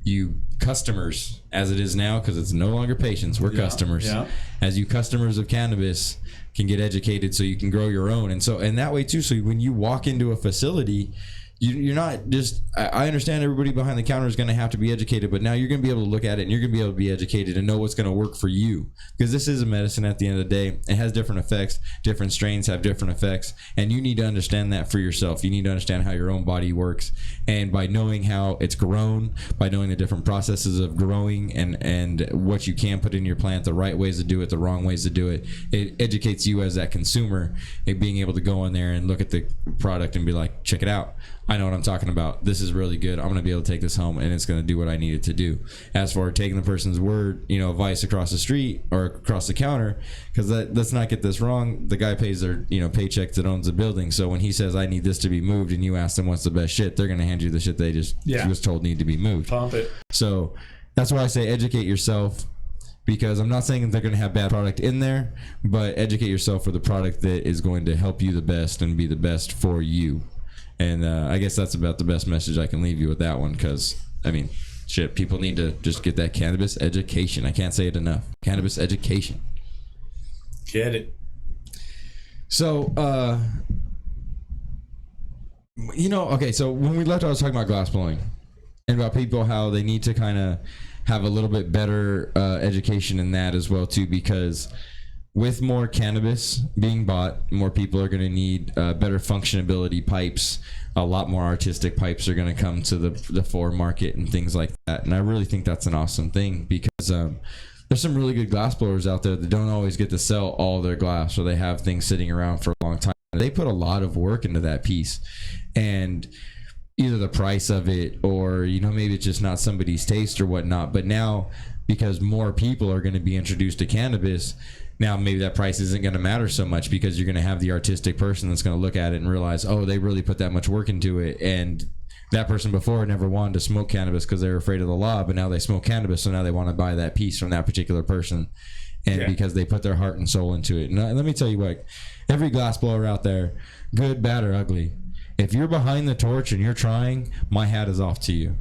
you customers, as it is now, because it's no longer patients, we're customers. Yeah. As you customers of cannabis can get educated so you can grow your own. And that way too, so when you walk into a facility, you're not just, I understand everybody behind the counter is going to have to be educated, but now you're going to be able to look at it and you're going to be able to be educated and know what's going to work for you, because this is a medicine at the end of the day. It has different effects. Different strains have different effects, and you need to understand that for yourself. You need to understand how your own body works, and by knowing how it's grown, by knowing the different processes of growing and what you can put in your plant, the right ways to do it, the wrong ways to do it, it educates you as that consumer, and being able to go in there and look at the product and be like, check it out. I know what I'm talking about. This is really good. I'm going to be able to take this home and it's going to do what I need it to do. As for taking the person's word, advice across the street or across the counter, because let's not get this wrong. The guy pays their, paycheck that owns the building. So when he says, I need this to be moved, and you ask them what's the best shit, they're going to hand you the shit they just was told need to be moved. Pump it. So that's why I say educate yourself, because I'm not saying that they're going to have bad product in there, but educate yourself for the product that is going to help you the best and be the best for you. And I guess that's about the best message I can leave you with that one, because, shit, people need to just get that cannabis education. I can't say it enough. Cannabis education. Get it. So, okay, so when we left, I was talking about glass blowing and about people, how they need to kind of have a little bit better education in that as well, too, because with more cannabis being bought, more people are going to need better functionability pipes. A lot more artistic pipes are going to come to the fore market and things like that. And I really think that's an awesome thing, because there's some really good glass blowers out there that don't always get to sell all their glass, or they have things sitting around for a long time. They put a lot of work into that piece, and either the price of it, or maybe it's just not somebody's taste or whatnot. But now, because more people are going to be introduced to cannabis, now maybe that price isn't going to matter so much, because you're going to have the artistic person that's going to look at it and realize, oh, they really put that much work into it. And that person before never wanted to smoke cannabis because they were afraid of the law, but now they smoke cannabis, so now they want to buy that piece from that particular person. And because they put their heart and soul into it. And let me tell you what, every glass blower out there, good, bad, or ugly, if you're behind the torch and you're trying, my hat is off to you.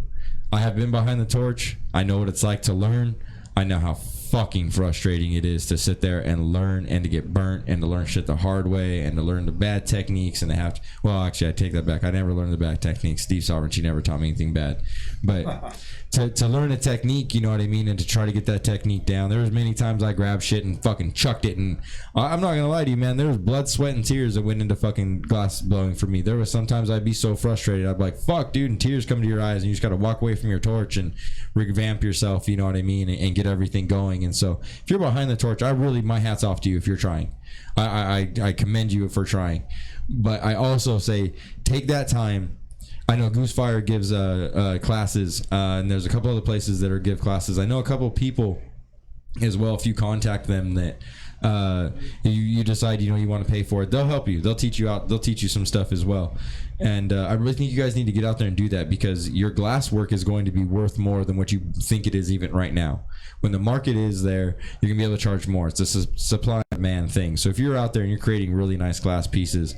I have been behind the torch. I know what it's like to learn. I know how fucking frustrating it is to sit there and learn, and to get burnt, and to learn shit the hard way, and to learn the bad techniques, and to have to, well, actually, I take that back. I never learned the bad techniques. Steve Sovereignty never taught me anything bad. But to learn a technique, you know what I mean, and to try to get that technique down, there was many times I grabbed shit and fucking chucked it, and I'm not gonna lie to you, man, there was blood, sweat, and tears that went into fucking glass blowing for me. There was sometimes I'd be so frustrated, I'd be like, fuck, dude, and tears come to your eyes, and you just gotta walk away from your torch and revamp yourself, you know what I mean, and get everything going. And so if you're behind the torch, my hat's off to you if you're trying. I commend you for trying. But I also say, take that time. I know Goosefire gives classes, and there's a couple other places that give classes. I know a couple people as well, if you contact them, that you decide you want to pay for it, they'll help you, they'll teach you out, they'll teach you some stuff as well. And I really think you guys need to get out there and do that, because your glass work is going to be worth more than what you think it is even right now. When the market is there, you're gonna be able to charge more. It's a supply and demand thing. So if you're out there and you're creating really nice glass pieces,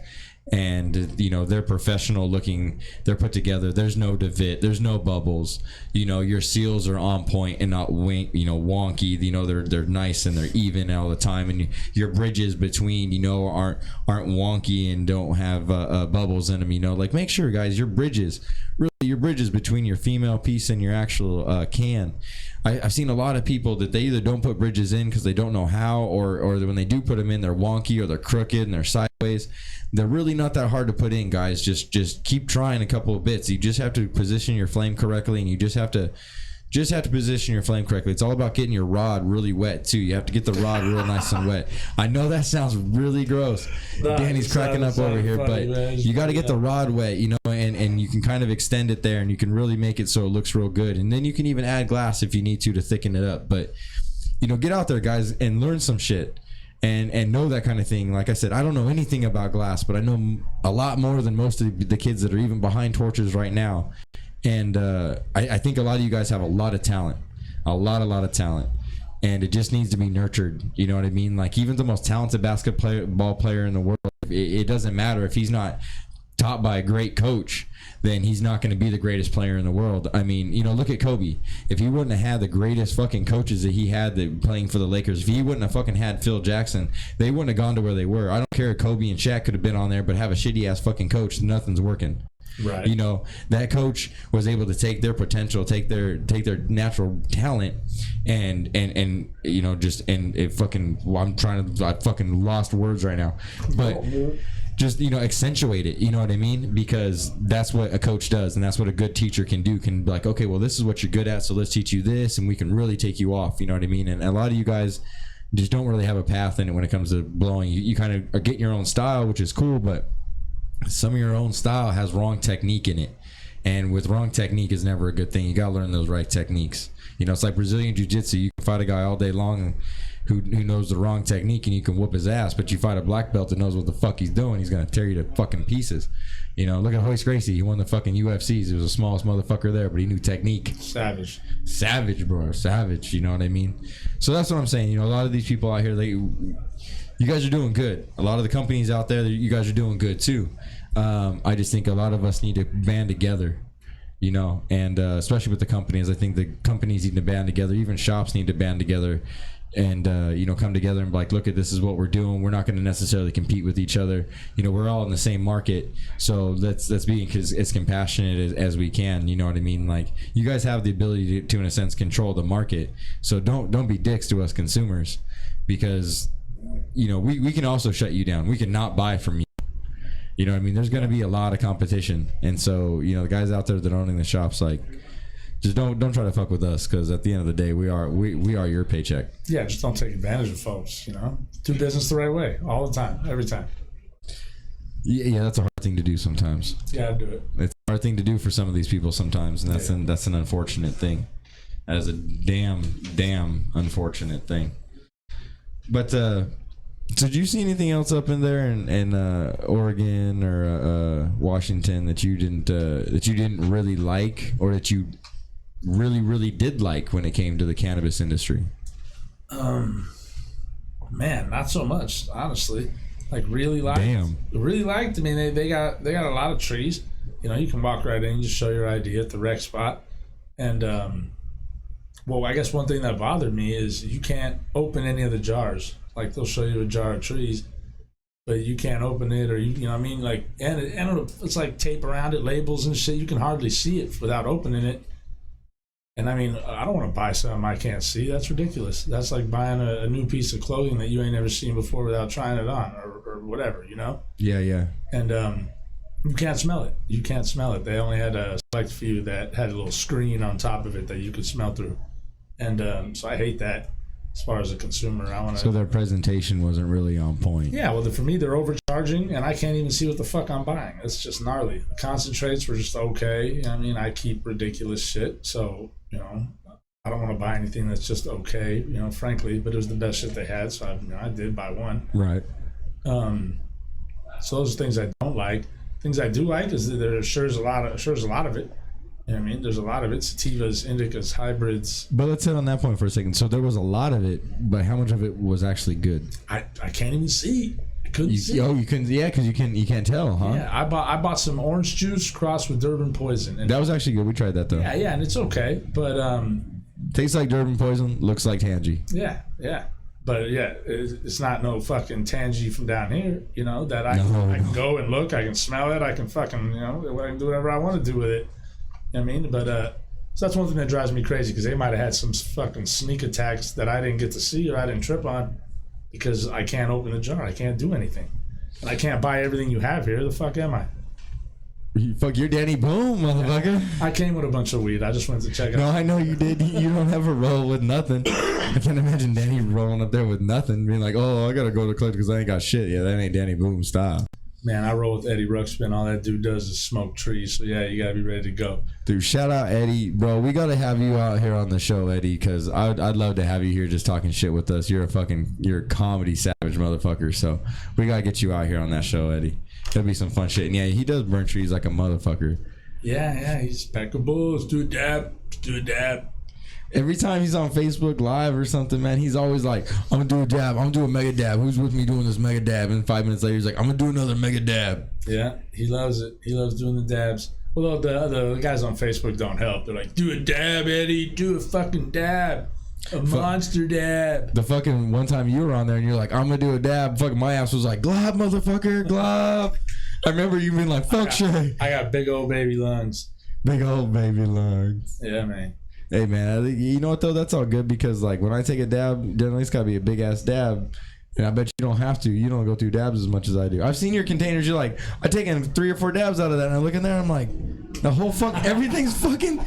and they're professional looking, they're put together, there's no divot, there's no bubbles, your seals are on point and not wonky, they're nice and they're even all the time, and your bridges between aren't wonky and don't have bubbles in them. Make sure, guys, your bridges between your female piece and your actual can. I've seen a lot of people that they either don't put bridges in because they don't know how, or when they do put them in, they're wonky, or they're crooked and they're sideways. They're really not that hard to put in, guys. Just keep trying a couple of bits. You just have to position your flame correctly, and you just have to position your flame correctly. It's all about getting your rod really wet too. You have to get the rod real nice and wet. I know that sounds really gross. Danny's cracking up over here, but you got to get the rod wet, and you can kind of extend it there, and you can really make it so it looks real good. And then you can even add glass if you need to thicken it up. But get out there, guys, and learn some shit. And know that kind of thing. Like I said, I don't know anything about glass, but I know a lot more than most of the kids that are even behind torches right now. And I think a lot of you guys have a lot of talent, a lot of talent, and it just needs to be nurtured. You know what I mean? Like, even the most talented basketball player in the world, it doesn't matter if he's not taught by a great coach, then he's not going to be the greatest player in the world. I mean, you know, look at Kobe. If he wouldn't have had the greatest fucking coaches that he had playing for the Lakers, if he wouldn't have fucking had Phil Jackson, they wouldn't have gone to where they were. I don't care if Kobe and Shaq could have been on there, but have a shitty ass fucking coach, nothing's working. Right. You know, that coach was able to take their potential, take their natural talent, and you know, just and it fucking. Well, I fucking lost words right now, but just, you know, accentuate it. You know what I mean? Because that's what a coach does, and that's what a good teacher can do. Can be like, okay, well, this is what you're good at, so let's teach you this, and we can really take you off. You know what I mean? And a lot of you guys just don't really have a path in it when it comes to blowing. You kind of are getting your own style, which is cool, but some of your own style has wrong technique in it, and with wrong technique is never a good thing. You gotta learn those right techniques. You know, it's like Brazilian jiu-jitsu. You can fight a guy all day long who knows the wrong technique, and you can whoop his ass, but you fight a black belt that knows what the fuck he's doing, he's gonna tear you to fucking pieces. You know, look at Royce Gracie. He won the fucking UFCs. He was the smallest motherfucker there, but he knew technique. Savage, bro, savage. You know what I mean? So that's what I'm saying. You know, a lot of these people out here, you guys are doing good. A lot of the companies out there, you guys are doing good too. I just think a lot of us need to band together, you know, and especially with the companies. I think the companies need to band together. Even shops need to band together and, you know, come together and be like, look at, this is what we're doing. We're not going to necessarily compete with each other. You know, we're all in the same market. So let's be as compassionate as we can. You know what I mean? Like, you guys have the ability to in a sense, control the market. So don't be dicks to us consumers, because, you know, we can also shut you down. We can not buy from you. You know what I mean? There's going to be a lot of competition. And so, you know, the guys out there that are owning the shops, like, just don't try to fuck with us, because at the end of the day, we are your paycheck. Yeah, just don't take advantage of folks, you know? Do business the right way all the time, every time. Yeah, that's a hard thing to do sometimes. Yeah, do it. It's a hard thing to do for some of these people sometimes, and that's an unfortunate thing. That is a damn unfortunate thing. But so did you see anything else up in there in Oregon or Washington that you didn't really like, or that you really did like when it came to the cannabis industry? Man, not so much, honestly. Like, really liked. Really liked. I mean, they got a lot of trees. You know, you can walk right in, just show your ID at the rec spot, and well, I guess one thing that bothered me is you can't open any of the jars. Like, they'll show you a jar of trees, but you can't open it, or you know what I mean? Like, and it's like tape around it, labels and shit. You can hardly see it without opening it. And I mean, I don't want to buy something I can't see. That's ridiculous. That's like buying a new piece of clothing that you ain't never seen before without trying it on, or whatever, you know? Yeah. And you can't smell it. You can't smell it. They only had a select few that had a little screen on top of it that you could smell through. And so I hate that. As far as a consumer, I want to. So their presentation wasn't really on point. Yeah, well, for me, they're overcharging, and I can't even see what the fuck I'm buying. It's just gnarly. The concentrates were just okay. I mean, I keep ridiculous shit, so, you know, I don't want to buy anything that's just okay, you know, frankly. But it was the best shit they had, so I did buy one. Right. So those are things I don't like. Things I do like is that there sure is a lot of it. You know what I mean? There's a lot of it. Sativas, indicas, hybrids. But let's hit on that point for a second. So there was a lot of it, but how much of it was actually good? I can't even see. I couldn't see. Oh, you couldn't? Yeah, because you can't tell, huh? Yeah, I bought some orange juice crossed with Durban poison. And that was actually good. We tried that though. Yeah, and it's okay, but tastes like Durban poison, looks like Tangy. Yeah. But yeah, it's not no fucking Tangy from down here, you know, that I can go and look, I can smell it, I can fucking, you know, I can do whatever I want to do with it. You know what I mean? But so that's one thing that drives me crazy, because they might have had some fucking sneak attacks that I didn't get to see or I didn't trip on, because I can't open the jar. I can't do anything. And I can't buy everything you have here. The fuck am I? Fuck, you're Danny Boom, motherfucker. I came with a bunch of weed. I just went to check out. No, I know you did. You don't ever roll with nothing. I can't imagine Danny rolling up there with nothing, being like, oh, I gotta go to collect because I ain't got shit. Yeah, that ain't Danny Boom style. Man, I roll with Eddie Ruxpin. All that dude does is smoke trees. So yeah, you gotta be ready to go. Dude, shout out Eddie, bro. We gotta have you out here on the show, Eddie, because I'd love to have you here just talking shit with us. You're a comedy savage motherfucker. So we gotta get you out here on that show, Eddie. That'll be some fun shit. And yeah, he does burn trees like a motherfucker. Yeah, he's impeccable. Let's do a dab. Every time he's on Facebook Live or something, man, he's always like, I'm gonna do a dab. I'm gonna do a mega dab. Who's with me doing this mega dab? And 5 minutes later, he's like, I'm gonna do another mega dab. Yeah, he loves it. He loves doing the dabs. Well, the guys on Facebook don't help. They're like, do a dab, Eddie. Do a fucking dab. A monster dab. The fucking one time you were on there and you're like, I'm gonna do a dab. Fucking my ass was like, glob, motherfucker, glob. I remember you being like, fuck Shay. I got big old baby lungs. Big old baby lungs. Yeah, man. Hey, man, you know what, though? That's all good because, like, when I take a dab, generally it's got to be a big-ass dab. And I bet you don't have to. You don't go through dabs as much as I do. I've seen your containers. You're like, I've taken 3 or 4 dabs out of that. And I look in there, I'm like, the whole everything's fucking...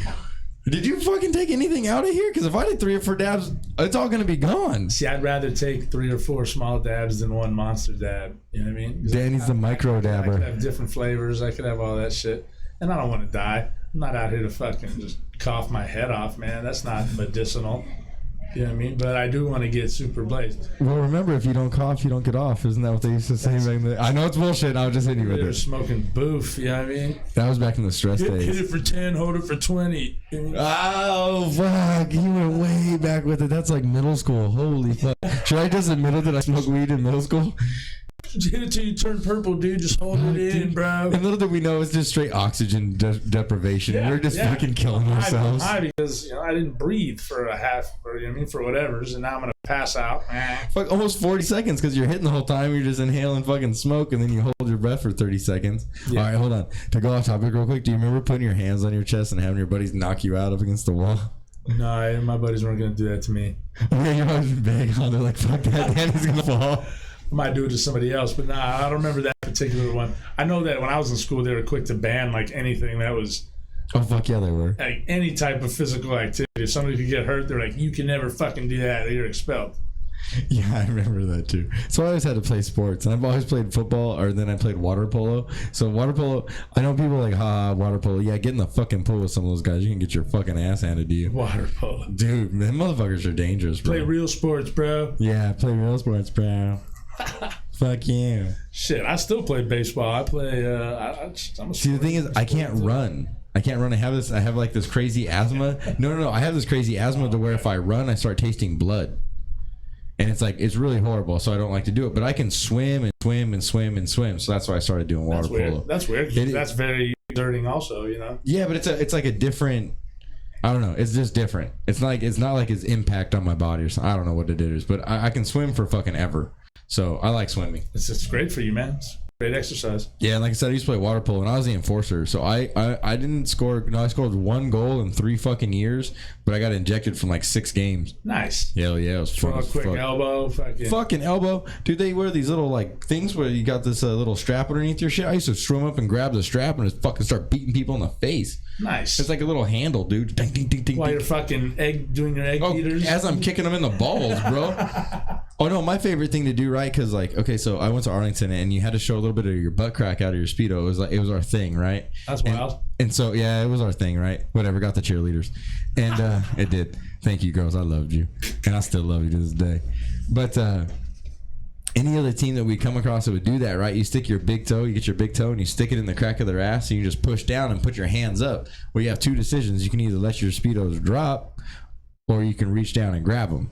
Did you fucking take anything out of here? Because if I did 3 or 4 dabs, it's all going to be gone. See, I'd rather take 3 or 4 small dabs than one monster dab. You know what I mean? Danny's the micro dabber. I could have different flavors. I could have all that shit. And I don't want to die. I'm not out here to fucking just cough my head off, man. That's not medicinal. You know what I mean? But I do want to get super blazed. Well, remember, if you don't cough, you don't get off. Isn't that what they used to say back then? I know it's bullshit. I was just hitting you with They were it. smoking boof. You know what I mean? That was back in the stress Hit days. it for 10, hold it for 20. Oh, fuck. You went way back with it. That's like middle school. Holy fuck. Should I just admit that I smoked weed in middle school? Hit it till you turn purple, dude. Just hold it in, bro. And little did we know it's just straight oxygen deprivation. We're just fucking killing ourselves. I because I didn't breathe for a half, or you know what I mean, for whatever. So now I'm gonna pass out. Fuck, almost 40 seconds because you're hitting the whole time. You're just inhaling fucking smoke and then you hold your breath for 30 seconds. Yeah. All right, hold on. To go off topic real quick, do you remember putting your hands on your chest and having your buddies knock you out up against the wall? No, my buddies weren't gonna do that to me. Yeah, you're always big on. They're like, fuck that, Danny's gonna fall. I might do it to somebody else, but nah, I don't remember that particular one. I know that when I was in school, they were quick to ban like anything that was Oh, fuck yeah, they were. like any type of physical activity. If somebody could get hurt, they're like, you can never fucking do that. You're expelled. Yeah, I remember that too. So I always had to play sports, and I've always played football, or then I played water polo. So water polo, I know people are like, water polo. Yeah, get in the fucking pool with some of those guys. You can get your fucking ass handed to you. Water polo. Dude, them motherfuckers are dangerous, bro. Play real sports, bro. Yeah, play real sports, bro. Fuck you. Shit, I still play baseball. I play. I'm a See, the thing is, I can't run. I can't run. I have like this crazy asthma. No. I have this crazy asthma to where if I run, I start tasting blood. And it's really horrible, so I don't like to do it. But I can swim and swim and swim and swim, so that's why I started doing water polo. That's weird. That's very exerting, also. You know. Yeah, but it's like a different. I don't know. It's just different. It's not like its impact on my body or something. I don't know what it is, but I can swim for fucking ever. So I like swimming. It's great for you, man. It's great exercise. Yeah, and like I said, I used to play water polo, and I was the enforcer. So I didn't score. No, I scored 1 goal in 3 fucking years, but I got ejected from like 6 games. Nice. Hell yeah, it was fun. Throw a quick elbow. Fucking elbow. Dude, they wear these little like things where you got this little strap underneath your shit. I used to swim up and grab the strap and just fucking start beating people in the face. Nice. It's like a little handle, dude. Ding, ding, ding, ding, While ding. you're fucking doing your egg eaters. As I'm kicking them in the balls, bro. Oh no, my favorite thing to do, right? Because like, okay, so I went to Arlington and you had to show a little bit of your butt crack out of your Speedo. It was our thing, right? That's wild. And so yeah, it was our thing, right? Whatever, got the cheerleaders, and it did. Thank you, girls. I loved you, and I still love you to this day. But any other team that we come across that would do that, right? You stick your big toe, you get your big toe, and you stick it in the crack of their ass, and you just push down and put your hands up. Well, you have 2 decisions. You can either let your Speedos drop, or you can reach down and grab them,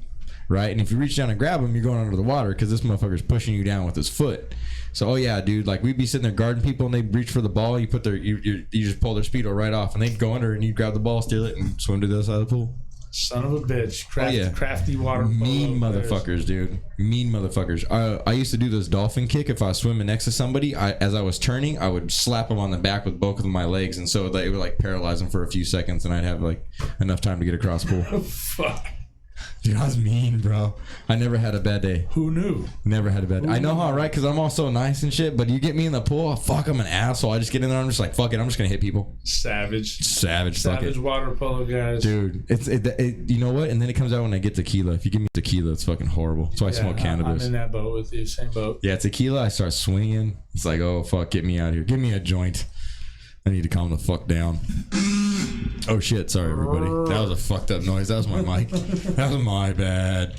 right? And if you reach down and grab them, you're going under the water because this motherfucker's pushing you down with his foot. So, oh yeah, dude, like we'd be sitting there guarding people, and they'd reach for the ball. You put you just pull their Speedo right off, and they'd go under, and you'd grab the ball, steal it, and swim to the other side of the pool. Son of a bitch. Yeah. Crafty water polo Mean players. motherfuckers, dude. Mean motherfuckers. I used to do this dolphin kick. If I was swimming next to somebody, as I was turning, I would slap them on the back with both of my legs, and so it would like paralyze them for a few seconds, and I'd have like enough time to get across the pool. Fuck. Dude, I was mean, bro. I never had a bad day. Who knew? Never had a bad day. I know how, right? Because I'm all so nice and shit, but you get me in the pool, fuck, I'm an asshole. I just get in there, I'm just like, fuck it, I'm just going to hit people. Savage Fuck it. water polo guys. Dude, you know what? And then it comes out when I get tequila. If you give me tequila, it's fucking horrible. So I smoke cannabis. I'm in that boat with you. Same boat. Yeah, tequila, I start swinging. It's like, oh, fuck, get me out of here. Give me a joint. I need to calm the fuck down. Oh, shit. Sorry, everybody. That was a fucked up noise. That was my mic. That was my bad.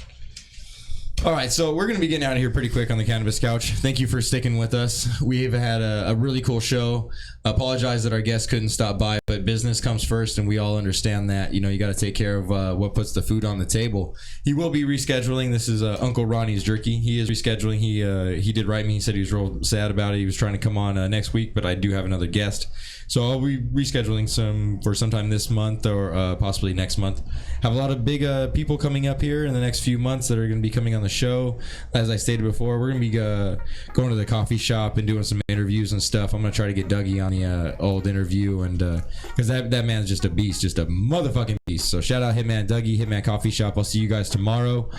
All right, so we're going to be getting out of here pretty quick on the Cannabis Couch. Thank you for sticking with us. We've had a really cool show. Apologize that our guests couldn't stop by. but business comes first, and we all understand that. You got to take care of what puts the food on the table. He will be rescheduling. This is Uncle Ronnie's Jerky. He is rescheduling. He did write me. He said he was real sad about it. He was trying to come on next week, but I do have another guest, so I'll be rescheduling for sometime this month or possibly next month. Have a lot of big people coming up here in the next few months that are going to be coming on the show. As I stated before, we're going to be going to the coffee shop and doing some interviews and stuff. I'm going to try to get Dougie on the old interview, and because that man's just a beast, just a motherfucking beast. So shout out Hitman Dougie, Hitman Coffee Shop. I'll see you guys tomorrow.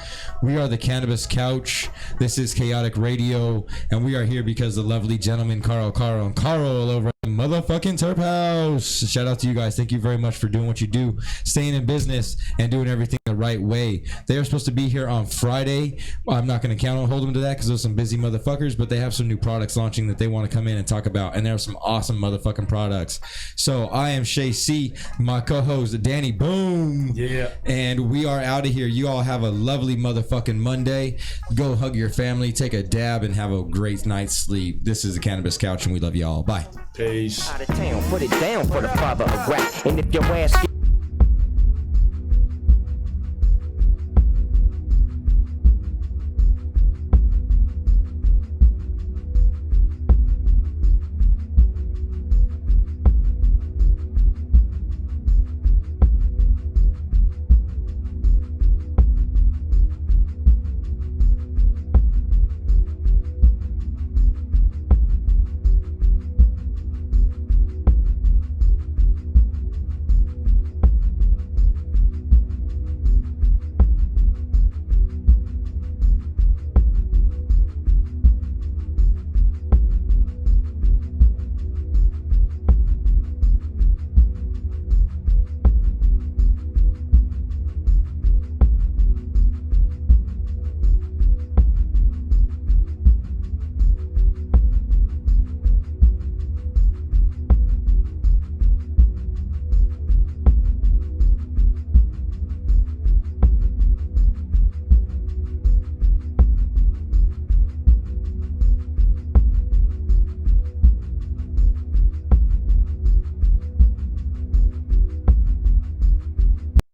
We are the Cannabis Couch. This is Kaotic Radio, and we are here because the lovely gentleman Carl over at the motherfucking TerpHouse. Shout out to you guys. Thank you very much for doing what you do, staying in business and doing everything the right way. They are supposed to be here on Friday. I'm not going to hold them to that because there's some busy motherfuckers, but they have some new products launching that they want to come in and talk about, and there are some awesome motherfucking products. So I am Shay C, my co-host Danny Boom, and we are out of here. You all have a lovely motherfucking Monday. Go hug your family, take a dab, and have a great night's sleep. This is the Cannabis Couch, and we love you all. Bye. Peace. Out of town, put it down for the father of rap. And if your ass